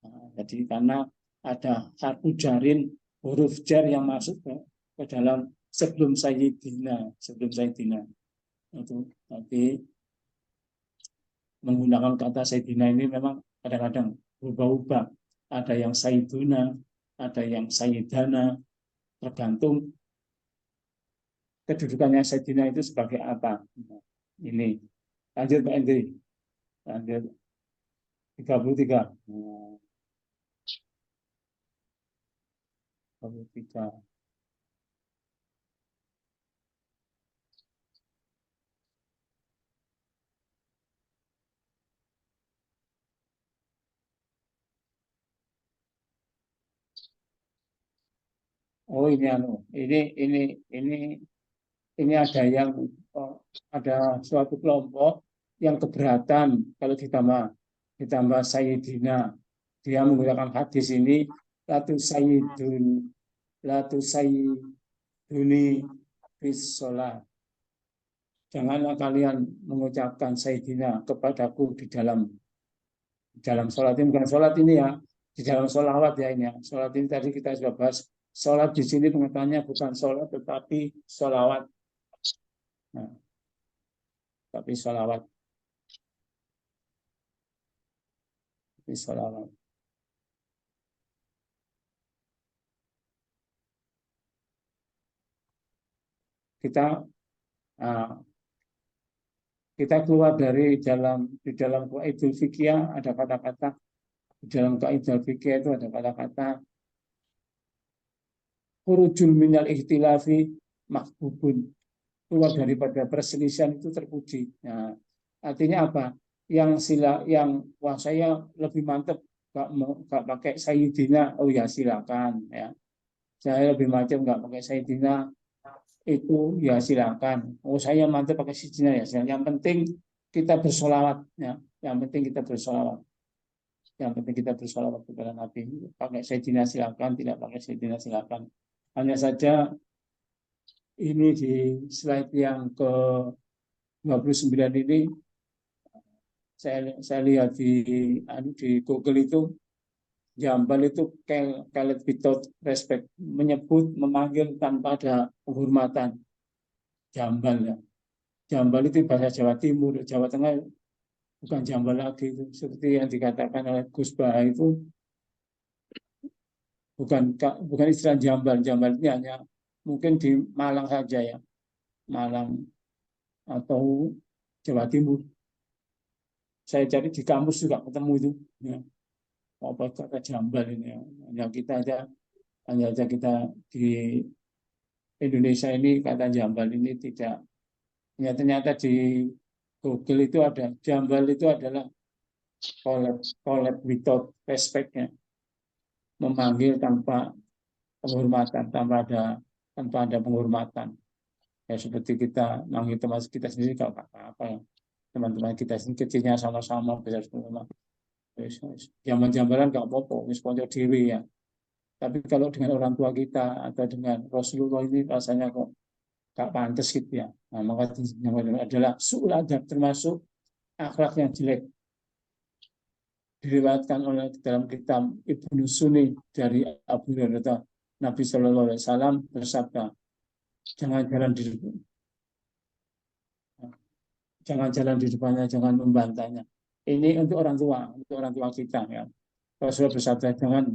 Nah, jadi karena ada harfu jarin, huruf jar yang masuk ke dalam sebelum sayyidina. Itu tapi menggunakan kata sayyidina ini memang kadang-kadang berubah-ubah. Ada yang sayyiduna, ada yang sayyidana, tergantung kedudukannya sayyidina itu sebagai apa. Ini lanjut Pak Hendri, lanjut 33. 33. Oh, ini ini ada yang ada suatu kelompok yang keberatan kalau ditambah Sayyidina. Dia menggunakan hadis ini latu sayyiduni bis sholat. Janganlah kalian mengucapkan Sayyidina kepadaku di dalam sholat ini, bukan sholat ini ya, di dalam sholawat ya ini ya. Sholat ini tadi kita sudah bahas. Sholat di sini pengertiannya bukan sholat tetapi sholawat. Nah, tapi sholawat. Tapi sholawat. Kita keluar di dalam Qaidul Fiqhiyah ada kata-kata, di dalam Qaidul Fiqhiyah itu ada kata-kata khurujul minal ikhtilafi mahbubun, keluar daripada perselisihan itu terpuji. Nah, artinya apa? Wah saya lebih mantep nggak pakai Sayyidina, oh ya silakan ya. Saya lebih mantep nggak pakai Sayyidina, itu ya silakan. Oh saya mantap pakai Sayyidina ya silakan. Yang penting kita bersolawat ya. Yang penting kita bersolawat. Yang penting kita bersolawat kepada Nabi. Pakai Sayyidina silakan, tidak pakai Sayyidina silakan. Hanya saja ini di slide yang ke 29 ini saya lihat di Google itu Jambal itu kalet without respect, memanggil tanpa ada penghormatan. Jambal ya. Jambal itu bahasa Jawa Timur, Jawa Tengah bukan jambal lagi itu. Seperti yang dikatakan oleh Gus Bah itu bukan istilah jambal. Jambal ini hanya mungkin di Malang saja ya. Malang atau Jawa Timur. Saya cari di kampus juga ketemu itu. Ya. Apa kata jambal ini ya. Hanya kita di Indonesia ini kata jambal ini tidak. Ya, ternyata di Google itu ada jambal itu adalah collab without respect-nya, memanggil tanpa penghormatan, tanpa ada penghormatan. Ya seperti kita manggil teman kita sendiri kalau apa-apa ya. Teman-teman kita sendiri kecilnya sama-sama besar semua. Zaman jambalan nggak apa-apa, sponsor dewi ya. Tapi kalau dengan orang tua kita atau dengan Rasulullah ini rasanya kok nggak pantas gitu ya. Nah, maka yang adalah su'ul adab, termasuk akhlak yang jelek. Diriwayatkan oleh dalam kitab Ibnu Sunni dari Abu Hurairah, Nabi Shallallahu Alaihi Wasallam bersabda, jangan jalan di depannya, jangan membantahnya. Ini untuk orang tua kita ya. Rasulullah bersabda, jangan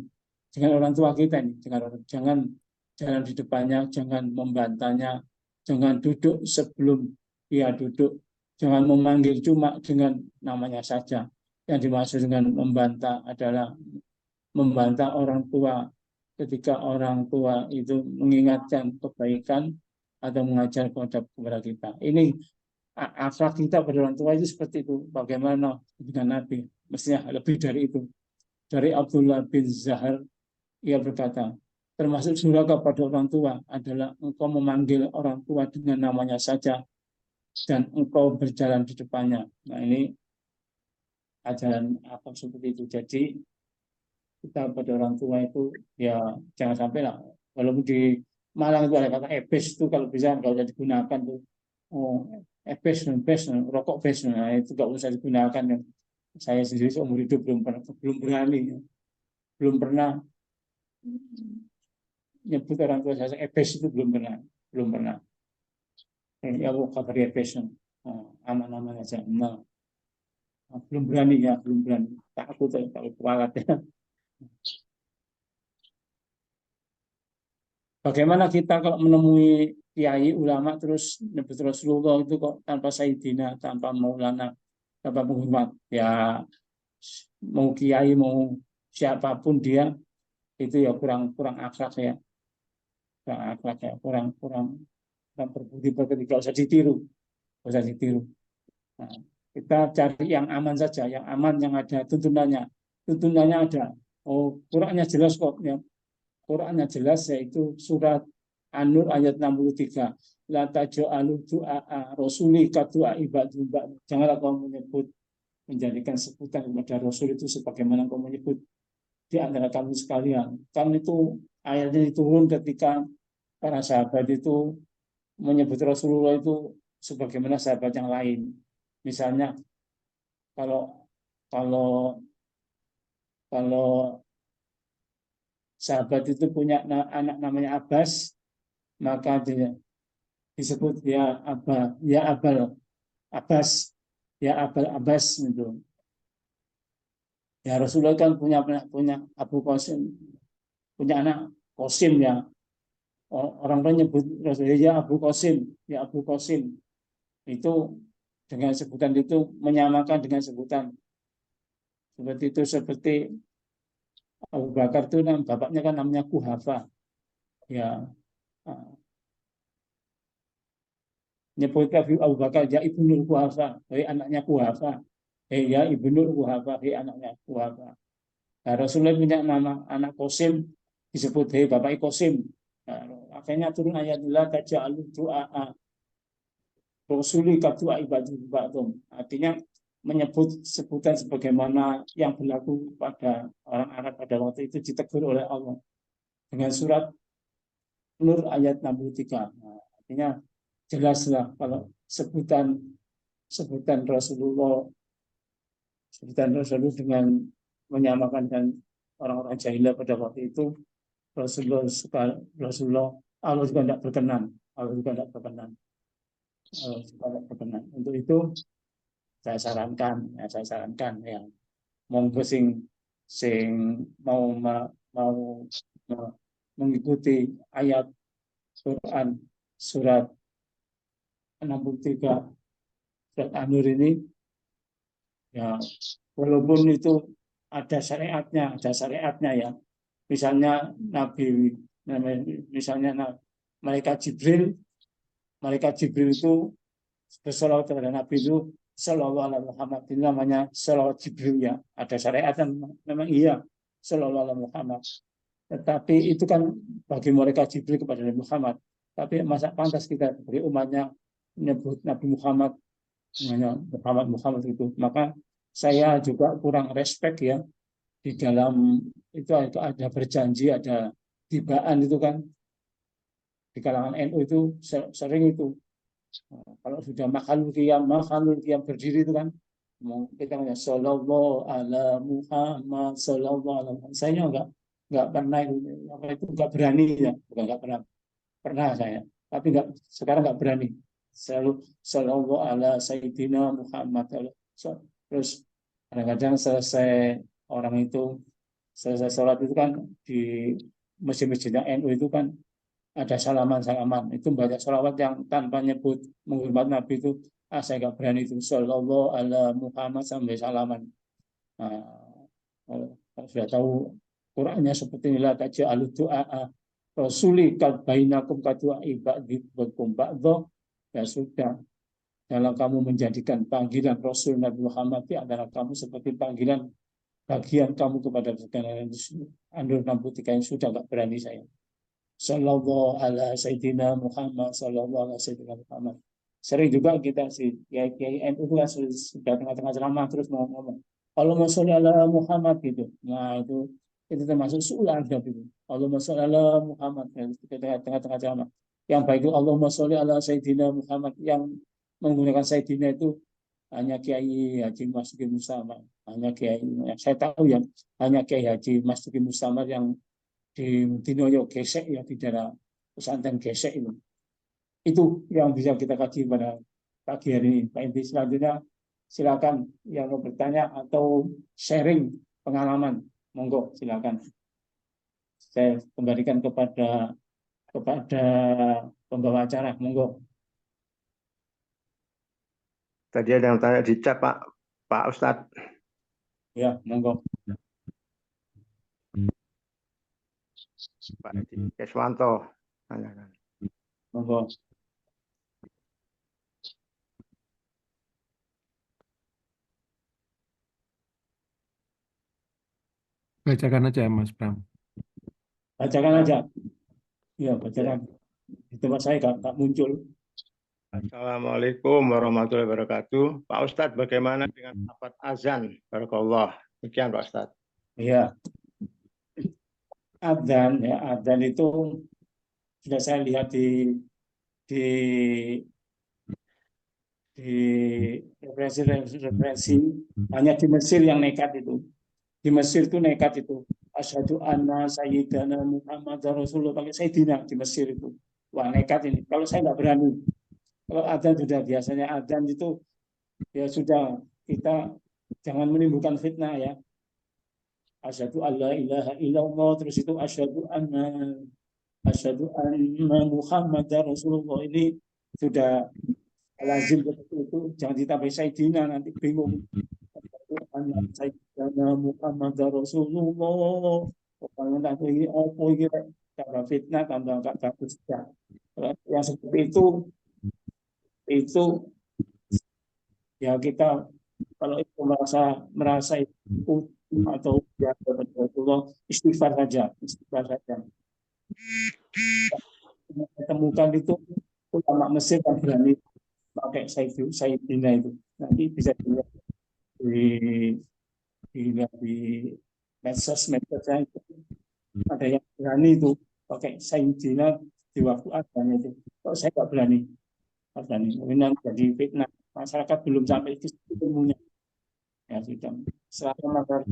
orang tua kita ini, jangan jalan di depannya, jangan membantahnya, jangan duduk sebelum dia duduk, jangan memanggil cuma dengan namanya saja. Yang dimaksud dengan membantah adalah membantah orang tua ketika orang tua itu mengingatkan kebaikan atau mengajar kepada kita. Ini akhlak kita pada orang tua itu seperti itu. Bagaimana dengan Nabi? Mestinya lebih dari itu. Dari Abdullah bin Zahar, ia berkata, termasuk durhaka pada orang tua adalah engkau memanggil orang tua dengan namanya saja dan engkau berjalan di depannya. Nah ini ajaran apa seperti itu. Jadi kita pada orang tua itu ya jangan sampai lah. Walaupun di Malang itu ada kata ebes itu kalau bisa nggak usah digunakan tuh. Oh, ebes, rokok bes, nah itu nggak usah digunakan. Saya sendiri seumur hidup belum berani, belum pernah nyebut orang tua saya ebes itu belum pernah. Ya bu kabar ebes, aman-aman aja. Nah, belum berani, takut kualat ya. Bagaimana kita kalau menemui kiai ulama terus nyebut Rasulullah itu kok tanpa Sayyidina, tanpa Maulana, tanpa penghormat? Ya mau kiai mau siapapun dia itu ya kurang akhlak ya. Kurang berbudi pekerti, gak usah ditiru. Nah, kita cari yang aman saja, yang aman, yang ada tuntunannya ada. Oh, Qurannya jelas kok ya. Qurannya jelas, yaitu surat An-Nur ayat 63. La taj'alu du'a rasuli ka du'a ibadu ba'd. Janganlah kamu menjadikan sebutan kepada Rasul itu sebagaimana kamu menyebut di antara kamu sekalian. Kan itu ayatnya diturun ketika para sahabat itu menyebut Rasulullah itu sebagaimana sahabat yang lain. Misalnya kalau kalau kalau sahabat itu punya anak namanya Abbas, maka dia disebut ya Abal Abbas, ya Abal Abbas gitu. Ya Rasulullah kan punya Abu Qasim, punya anak Qasim ya. Orang-orang nyebut Rasulullah ya Abu Qasim, ya Abu Qasim. Itu dengan sebutan itu menyamakan dengan sebutan seperti itu, seperti Abu Bakar itu bapaknya kan namanya Kuhafa. Ya, nyebut Abu Bakar ya Ibnu Kuhafa, anaknya Kuhafa. Ya Ibnu Kuhafa, anaknya Kuhafa. Nah, Rasulullah punya nama anak Qasim disebut bapak Qasim. Nah, akhirnya turun ayat la taj'alu du'a rasuli ka du'a ibadu ba'dhum. Artinya menyebut sebutan sebagaimana yang berlaku pada orang Arab pada waktu itu ditegur oleh Allah dengan surat Nur ayat 63. Nah, artinya jelaslah kalau sebutan Rasulullah dengan menyamakan dan orang-orang jahiliyah pada waktu itu Rasulullah Allah juga tidak berkenan. Untuk itu saya sarankan ya monggo sing mau mengikuti ayat Quran surat 63 surat An-Nur ini ya, walaupun itu ada syariatnya ya. Misalnya malaikat Jibril itu bersolawat kepada Nabi itu Sallallahu alaihi Muhammad, ini namanya salawat Jibril ya. Ada syariat memang iya Sallallahu alaihi Muhammad. Tetapi itu kan bagi mereka Jibril kepada Nabi Muhammad. Tapi masa pantas kita beri umatnya menyebut Nabi Muhammad namanya Muhammad itu. Maka saya juga kurang respect ya di dalam itu ada berjanji, ada tibaan itu kan di kalangan NU itu sering itu. Kalau sudah makhluk qiyam berdiri itu kan kita punya sallallahu ala Muhammad sallallahu alaihi wasallam. Saya enggak pernah itu enggak berani ya, bukan enggak pernah saya, tapi sekarang enggak berani. Selalu sallallahu ala sayyidina Muhammad. Terus kadang-kadang selesai sholat itu kan di masjid-masjid NU itu kan ada salaman itu banyak sholawat yang tanpa nyebut menghormat Nabi itu saya nggak berani itu sallallahu ala Muhammad sampai salaman. Nah, kalau sudah tahu Qurannya seperti inilah taj'alu du'a rasuli kal bainakum ka du'a ibadikum ba'dha, ya sudah, dalam kamu menjadikan panggilan Rasul Nabi Muhammad di antara kamu seperti panggilan bagian kamu kepada sekalian. An-Nur 63 yang sudah nggak berani saya. Sallallahu ala Sayyidina Muhammad, sallallahu ala Sayyidina Muhammad. Sering juga kita Kiai NU kan sudah tengah-tengah ceramah terus ngomong Allahumma sholli ala Muhammad gitu. Nah itu termasuk su'ul adab itu. Allahumma sholli ala Muhammad tengah-tengah ceramah. Yang baik itu Allahumma sholli ala Sayyidina Muhammad, yang menggunakan Sayyidina itu hanya Kiai Haji Mas Duki Mustamar. Hanya Kiai yang saya tahu ya, hanya Kiai Haji Mas Duki Mustamar yang di Dinoyo Gesek ya, di daerah pesantren Gesek itu yang bisa kita kaji pada pagi hari ini. Pak Inti, selanjutnya silakan yang mau bertanya atau sharing pengalaman, monggo silakan. Saya kembalikan kepada pembawa acara, monggo. Tadi ada yang tanya di chat Pak Ustadz. Ya, monggo. Pak Keswanto. Monggo. Bacakan aja Mas Bram. Bacakan aja. Iya, bacakan. Di tempat saya nggak muncul. Assalamualaikum warahmatullahi wabarakatuh. Pak Ustadz, bagaimana dengan lafaz azan? Barakallah. Demikian Pak Ustadz. Ya, adzan itu sudah saya lihat di di referensi hanya di Mesir yang nekat itu. Di Mesir itu nekat itu. Asyhadu anna sayyidana Muhammad Rasulullah, pakai sayyidina di Mesir itu. Wah, nekat ini. Kalau saya nggak berani. Kalau adzan sudah biasanya adzan itu ya sudah, kita jangan menimbulkan fitnah ya. Asyhadu alla ilaha illallah, terus itu asyhadu anna Muhammad Rasulullah, ini sudah lazim seperti itu. Jangan ditambah sayyidina, nanti bingung. Sayyidina Muhammad Rasulullah. Pokoknya nanti ini apa ini, tambah fitnah, tambah nggak bagus ya. Yang seperti itu ya kita kalau itu merasa itu atau ya Rasulullah, istighfar saja. Kita temukan itu ulama Mesir yang berani pakai sayyidina itu. Nanti bisa dilihat di medsos-medsosnya itu. Ada yang berani itu pakai sayyidina di waktu adanya itu. Kalau saya nggak berani. Ini jadi fitnah. Masyarakat belum sampai di situ ilmunya. Ya sudah. Setelah masyarakat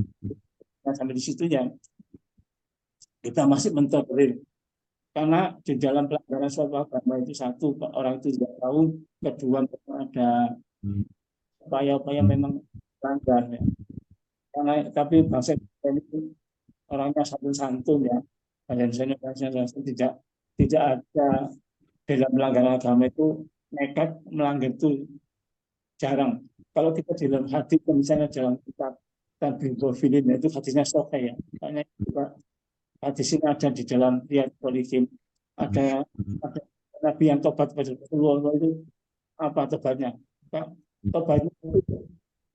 sampai di situ ya kita masih mentolerir. Karena di dalam pelanggaran suatu agama itu, satu, orang itu tidak tahu, kedua ada upaya-upaya memang melanggar ya. Karena tapi bangsa ini orangnya santun-santun ya. Bangsa Indonesia tidak ada dalam pelanggaran agama itu nekat melanggar itu jarang. Kalau kita di dalam hadis misalnya dalam kitab Tabligh Filin itu hadisnya sahih ya. Karena hadis ini ada di dalam Riyadhus Shalihin. Ada Nabi yang tobat pada Rasulullah itu apa tobatnya? Tobatnya itu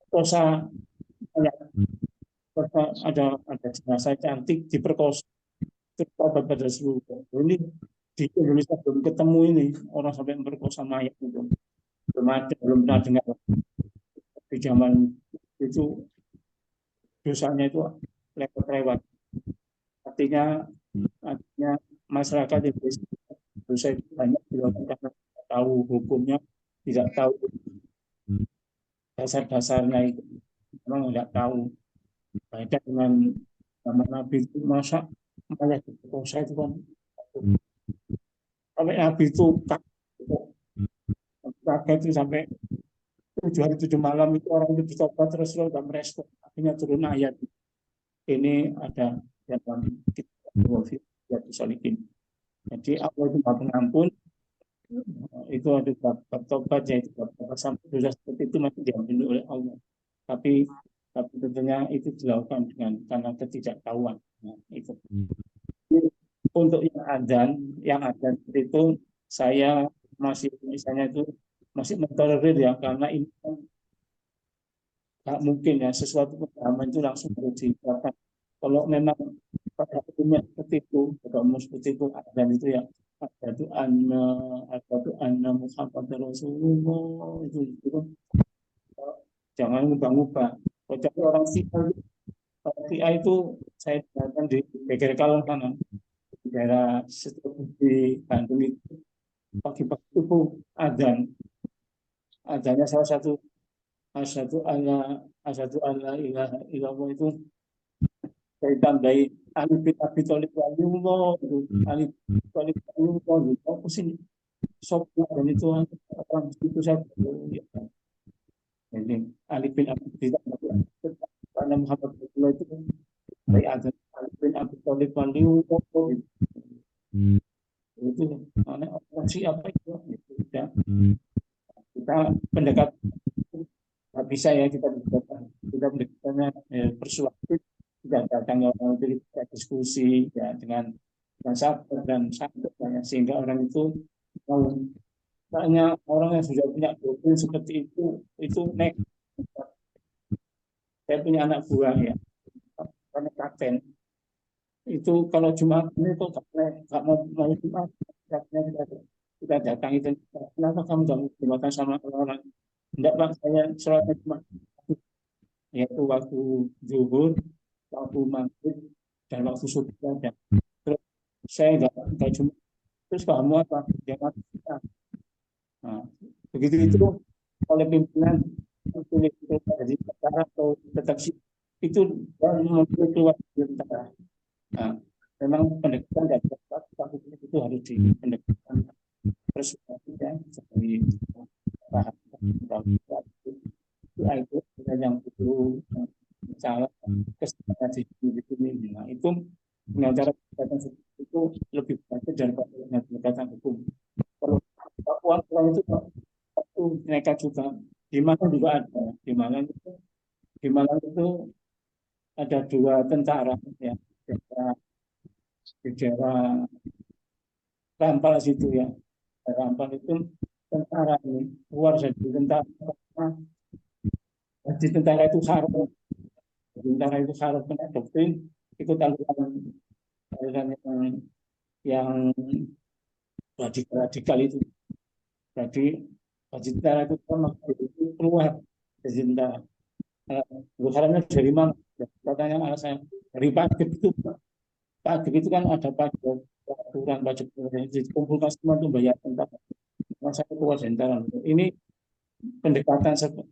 dosa, ada jenazah cantik diperkosa, itu tobat pada Rasulullah. Ini di Indonesia belum ketemu ini orang sampai memperkosa mayat itu. Belum pernah dengar. Di zaman itu dosanya itu lewat. Artinya masyarakat Indonesia dosa itu banyak dilakukan karena tidak tahu hukumnya, tidak tahu dasar-dasarnya itu, memang tidak tahu. Beda dengan zaman Nabi itu, masa mayat diperkosa itu kan sampai Nabi itu kaget itu sampai 7 hari 7 malam itu orang itu bertobat, terus sudah merespon, akhirnya turun ayat ini ada dalam kitab Riyadhus Shalihin. Jadi Allah itu Maha Pengampun, itu ada bab tobat, yaitu bab sampai dosa seperti itu masih diampuni oleh Allah. Tapi tentunya itu dilakukan karena ketidaktahuan. Nah, itu. Untuk yang adzan itu saya masih misalnya itu masih mentolerir ya, karena ini kan nggak mungkin ya sesuatu pemahaman itu langsung harus diterapkan. Kalau memang pada umumnya seperti itu, pada umum seperti itu, adzan itu ya asyhadu anna Muhammad Rasulullah itu jangan ngubah-ngubah. Kecuali orang Syiah itu saya dengarkan di Beger Kalong sana, di daerah di Bandung itu pagi-pagi itu adzannya salah satu asyhadu alla ilaha illallah itu saya tambahi alif bin Abi Thalib waliyullah itu alif bin Abi Thalib waliyullah itu aku sih sopnya, dan itu orang itu saya jadi alif bin Abi Thalib karena Muhammad Rasulullah itu dari adzan alif bin Abi Thalib waliyullah itu orang siapa itu ya. Kita pendekat nggak bisa ya, kita pendekatannya persuasif, tidak datang orang itu kita diskusi ya dengan sabar dan santai ya, sehingga orang itu banyak orang yang sudah punya doktrin seperti itu nekat. Saya punya anak buah ya, karena kapten itu kalau Jumat itu nggak mau Jumat, kita datang itu, kenapa kamu nggak dimakan sama orang? Enggak Pak, saya sholatnya cuma yaitu waktu zuhur, waktu maghrib, dan waktu subuh saja. Terus saya nggak cuma, terus kamu apa? Jangan kita. Nah, begitu itu oleh pimpinan tertulis dari tentara atau tetap itu dan memiliki keluar dari tentara. Nah, memang pendekatan dari tetap tapi itu harus dipendekatan persuasi ya seperti paham itu kita yang perlu salah kesempatan di sini. Nah, itu dengan cara pendekatan seperti itu lebih baik daripada dengan pendekatan hukum. Kalau uang itu satu mereka juga di mana juga ada di Malang itu ada 2 tentara ya di daerah Rampal situ ya. Rampal itu tentara ini keluar dari tentara. Di tentara itu haram. Tentara itu haram kena doktrin ikut aliran yang radikal itu. Jadi tentara itu keluar dari tentara. Haramnya dari mana? Katanya alasan dari pajak itu. Pajak itu kan ada pajak aturan pajak dikumpulkan semua itu bayar tentara. Masa keluar tentara. Ini pendekatan seperti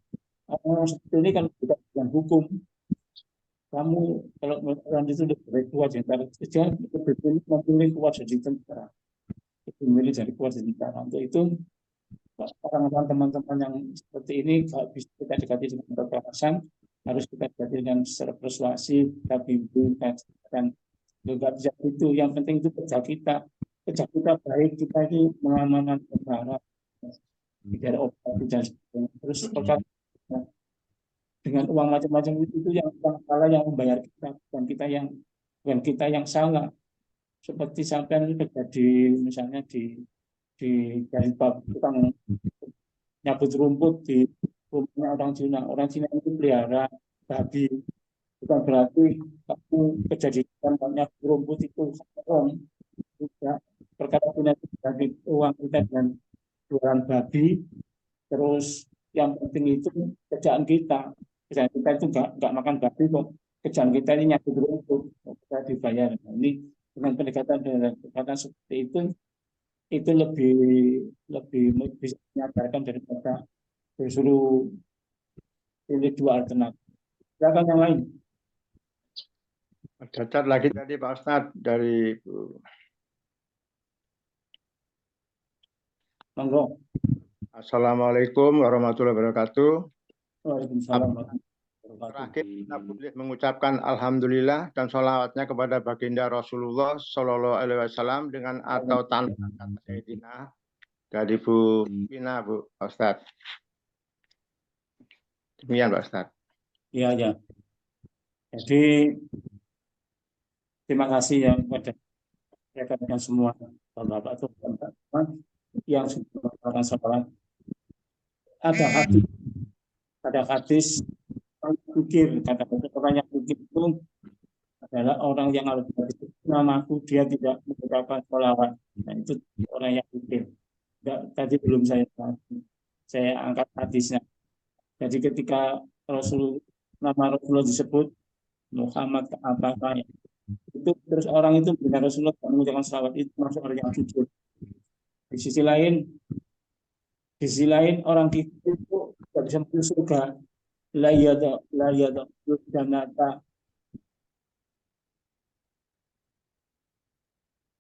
ini kan tidak dengan hukum. Kamu kalau orang itu lebih keluar tentara, jangan memilih keluar dari tentara. Memilih dari keluar dari tentara. Untuk itu orang-orang teman-teman yang seperti ini kalau bisa kita dekati dengan kekerasan, harus kita dekati dengan secara persuasi, kita bimbing, dan juga bisa itu. Yang penting itu kerja kita baik, kita ini mengamankan negara, tidak ada obat dan sebagainya. Terus dengan uang macam-macam itu yang salah yang membayar kita, bukan kita yang salah. Seperti sampai terjadi misalnya dari tukang nyabut rumput di rumahnya orang Cina itu pelihara babi, bukan berarti kamu kejadian nyabut rumput itu haram. Tidak, perkara punya dari uang kita dan jualan babi, terus yang penting itu kerjaan kita itu nggak makan babi kok, kerjaan kita ini nyabut rumput kita dibayar. Nah, ini dengan pendekatan seperti itu lebih bisa menyadarkan daripada disuruh pilih 2 alternatif. Silakan yang lain. Cacat lagi tadi Pak Ustadz dari Monggo. Assalamualaikum warahmatullahi wabarakatuh. Waalaikumsalam. Terakhir kita boleh mengucapkan alhamdulillah dan sholawatnya kepada baginda Rasulullah Shallallahu Alaihi Wasallam dengan atau tanpa kata Sayyidina dari Bu Pina, Bu Ustadz. Demikian Pak Ustadz. Iya ya. Jadi terima kasih ya kepada rekan-rekan semua, bapak-bapak atau teman-teman yang sudah melakukan sholat. Ada hadis pikir, kata orang yang pikir itu adalah orang yang harus namaku dia tidak mengucapkan sholawat. Nah, itu orang yang pikir. Tadi belum saya angkat hadisnya. Jadi ketika nama Rasulullah disebut Muhammad apa itu terus orang itu benar Rasulullah mengucapkan sholawat, itu masuk orang yang jujur. Di sisi lain orang kita itu tidak bisa masuk surga. La yada jannata.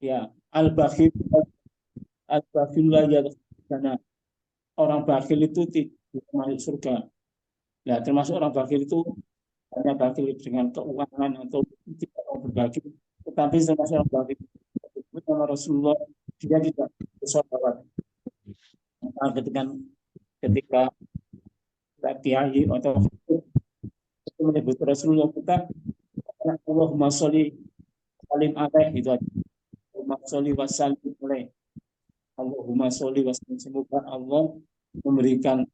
Ya, al-bakhil la yada jannata. Orang bakhil itu tidak masuk surga. Nah, termasuk orang bakhil itu hanya bakhil dengan keuangan atau tidak mau berbagi, tetapi termasuk orang bakhil nama Rasulullah dia tidak bersolawat. Ketika kiai atau menyebut Rasulullah kita Allahumma sholli salim alaih itu aja. Allahumma sholli wa sallim alaih. Allahumma sholli wa sallim, semoga Allah memberikan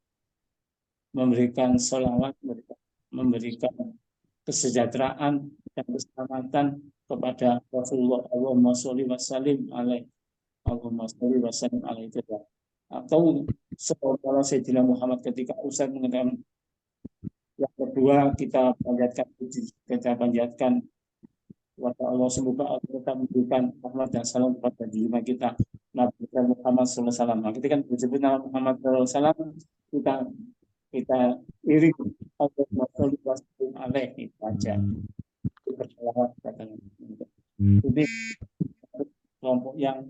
sholawat, memberikan kesejahteraan dan keselamatan kepada Rasulullah. Allahumma sholli wa sallim alaih. Allahumma sholli wa sallim alaihi wa atau saudara Sayyidina Muhammad ketika Ustaz mengatakan yang kedua kita panjatkan kepada Allah, semoga Allah tetap memberikan rahmat dan salam kepada diri kita Nabi Muhammad SAW. Nah, ketika disebut nama Muhammad SAW, kita iri Allahumma sholli wa sallim alaihi baca bersalawat katanya. Ini kelompok yang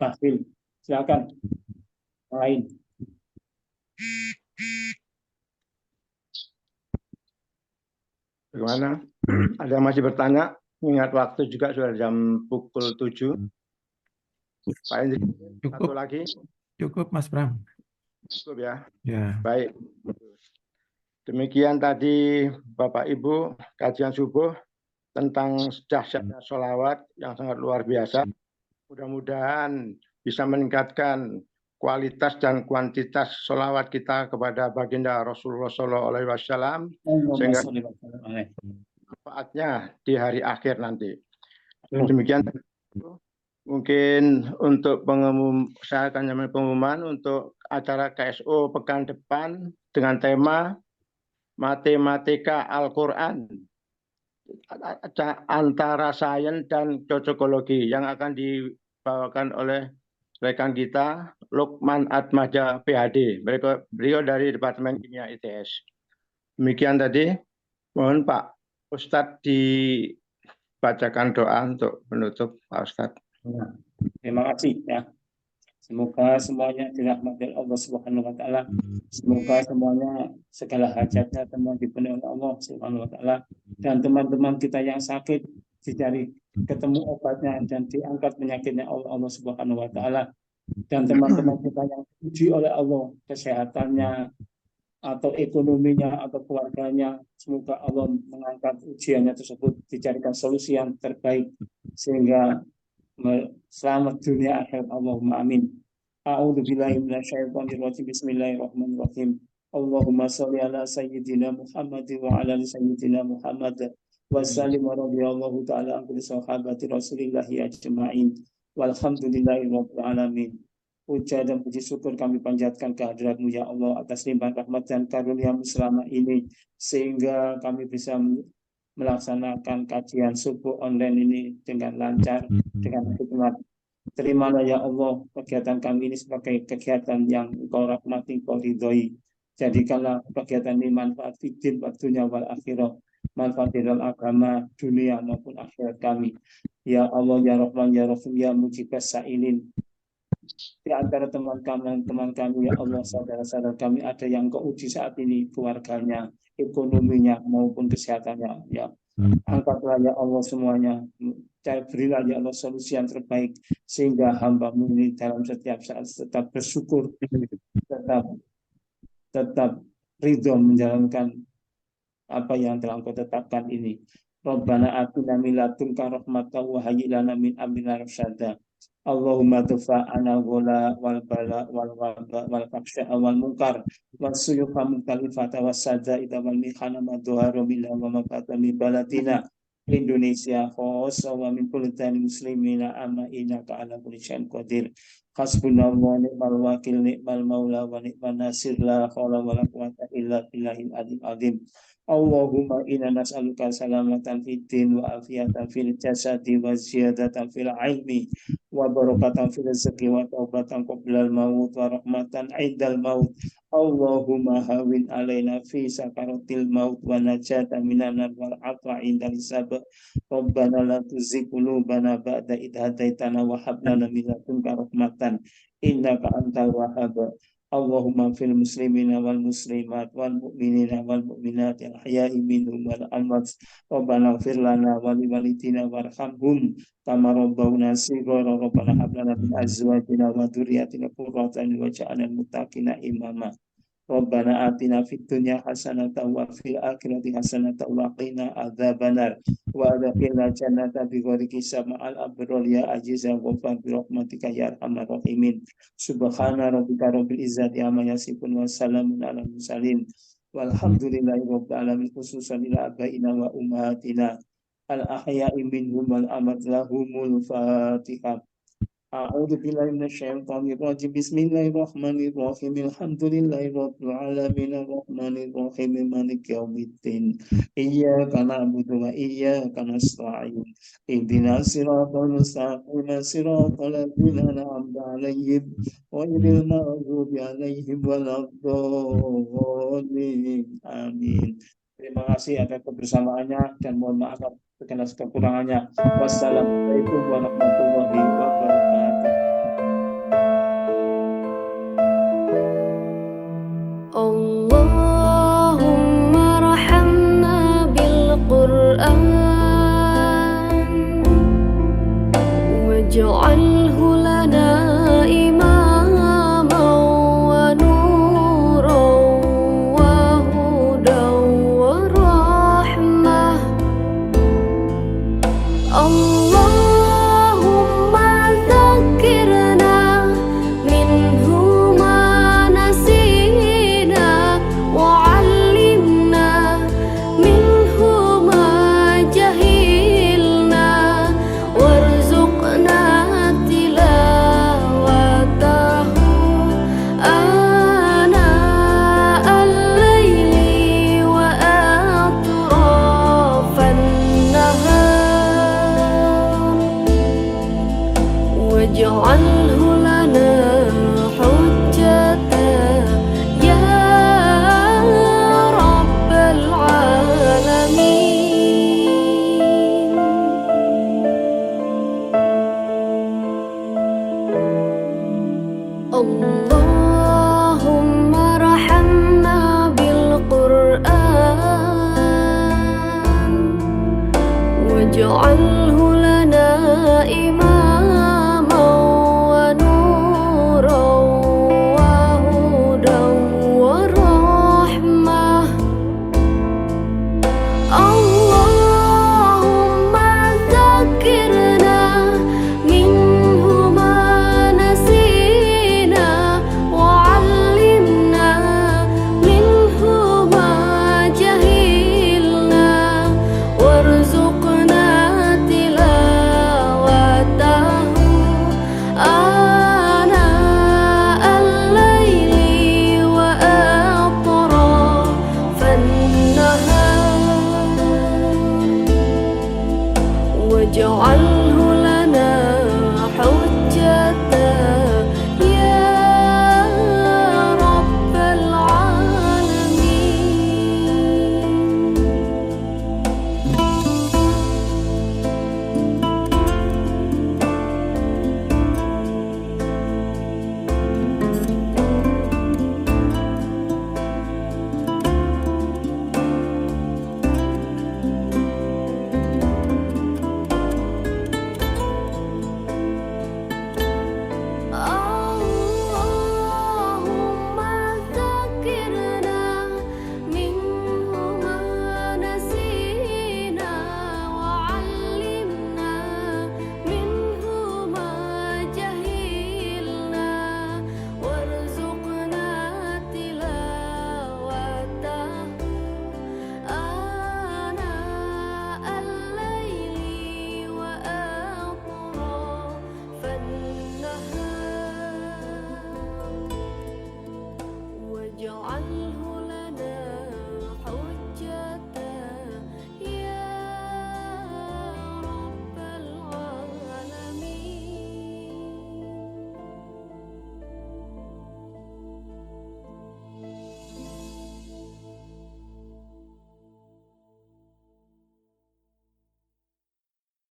bakhil. Silakan lain. Bagaimana? Ada yang masih bertanya? Ingat waktu juga sudah jam pukul 7. Pak Hendrik, satu lagi. Cukup Mas Bram. Cukup ya. Ya. Baik. Demikian tadi Bapak Ibu kajian subuh tentang dahsyatnya sholawat yang sangat luar biasa. Mudah-mudahan bisa meningkatkan kualitas dan kuantitas sholawat kita kepada baginda Rasulullah SAW sehingga manfaatnya di hari akhir nanti. Demikian mungkin untuk saya akan nyaman pengumuman untuk acara KSO pekan depan dengan tema Matematika Al-Quran antara sains dan cocokologi yang akan dibawakan oleh rekan kita Lukman Atmaja PhD. Beliau dari Departemen Kimia ITS. Demikian tadi. Mohon Pak Ustadz dibacakan doa untuk menutup Pak Ustadz. Terima kasih ya. Semoga semuanya dirahmati Allah Subhanahu wa taala. Semoga semuanya segala hajatnya teman dipenuhi oleh Allah Subhanahu wa taala, dan teman-teman kita yang sakit dicari ketemu obatnya dan diangkat penyakitnya oleh Allah Subhanahu wa taala, dan teman-teman kita yang diuji oleh Allah kesehatannya atau ekonominya atau keluarganya, semoga Allah mengangkat ujiannya tersebut, dicarikan solusi yang terbaik sehingga selamat dunia akhirat. Allahumma amin. A'udzu billahi minasyaitonir rajim. Bismillahirrahmanirrahim. Allahumma shalli ala sayyidina Muhammad wa ala ali sayyidina Muhammad wa sallim radhiyallahu ta'ala an kulli sahabati Rasulillah ajma'in. Walhamdulillahi rabbil alamin. Puja dan puji syukur kami panjatkan kehadirat-Mu ya Allah atas limpahan rahmat dan karunia-Mu selama ini sehingga kami bisa melaksanakan kajian subuh online ini dengan lancar, dengan hikmat. Terimalah ya Allah kegiatan kami ini sebagai kegiatan yang Engkau rahmati, Engkau ridhoi. Jadikanlah kegiatan ini manfaat fiddin wa dunya wal akhirah, manfaat di dalam agama, dunia maupun akhirat kami. Ya Allah ya Rahman ya Rahim ya Mujibas Sa'ilin. Di antara teman kami ya Allah, saudara-saudara kami ada yang keuji saat ini, keluarganya, ekonominya maupun kesehatannya ya. Angkatlah ya Allah semuanya, berilah ya Allah solusi yang terbaik sehingga hamba-Mu ini dalam setiap saat tetap bersyukur, tetap ridho menjalankan apa yang telah Engkau tetapkan ini. Rabbana atina min ladunka rahmatan wa hayyi lana min amrina rasyada. Allahumma tufa'ana wal bala wal waba wal faksha wal munkar wasuyufa min kalifata wasada ida wal mihana maduharu bila wa mabata min balatina Indonesia khosa wa min kulitani muslimina amma innaka ala kulli syai'in qadir. Hasbunallahu wa ni'mal wakil ni'mal maula wa ni'man nasir la haula wa la quwwata illa billahil aliyyil azim. Allahumma inna nas'aluka salamatan fid din wa afiyatan fil jasadi wa ziyadatan fil ilmi wa barakatan fil rizqi wa taubatan qablal maut wa rahmatan 'indal maut. Allahumma hawin alaina fi sakaratil maut wa najatan minan nar wal 'afwa 'indal hisab. Rabbana la tuzigh qulubana ba'da idh hadaitana wa hab lana min ladunka rahmatan innaka antal wahhab. Allahumma fil muslimina wal muslimat wal mu'minina wal mu'minat al ahya'i minhum wal amwat. Rabbana ighfir lana wa li walidina warhamhum kama rabbawna shighara. Rabbana hab lana min azwajina wa dhurriyyatina qurrata a'yun waj'alna lil muttaqina imama. Rabbana atina fid dunya hasanatan wa fil akhirati hasanatan wa qina adzabannar wa adkhilna jannata bighairi hisab ma'al abrar ya aziz ya ghafar bi rahmatika ya arhamar rahimin. Subhana rabbika rabbil izzati amma yasifun wa salamun alal mursalin walhamdulillahi rabbil alamin. Khususan ila abaina wa ummahatina al ahya'i minhum wal amwat lahumul fatihah. أعوذ بالله من الشيطان الرجيم بسم الله الرحمن الرحيم الحمد لله رب العالمين الرحمن الرحيم مالك يوم الدين إياك نعبد وإياك نستعين اهدنا الصراط المستقيم صراط الذين أنعمت عليهم غير المغضوب عليهم ولا الضالين آمين. Terima kasih atas kebersamaannya dan mohon maaf atas segala kekurangannya. Wassalamualaikum warahmatullahi wabarakatuh. اللهم ارحمنا بالقرآن واجعل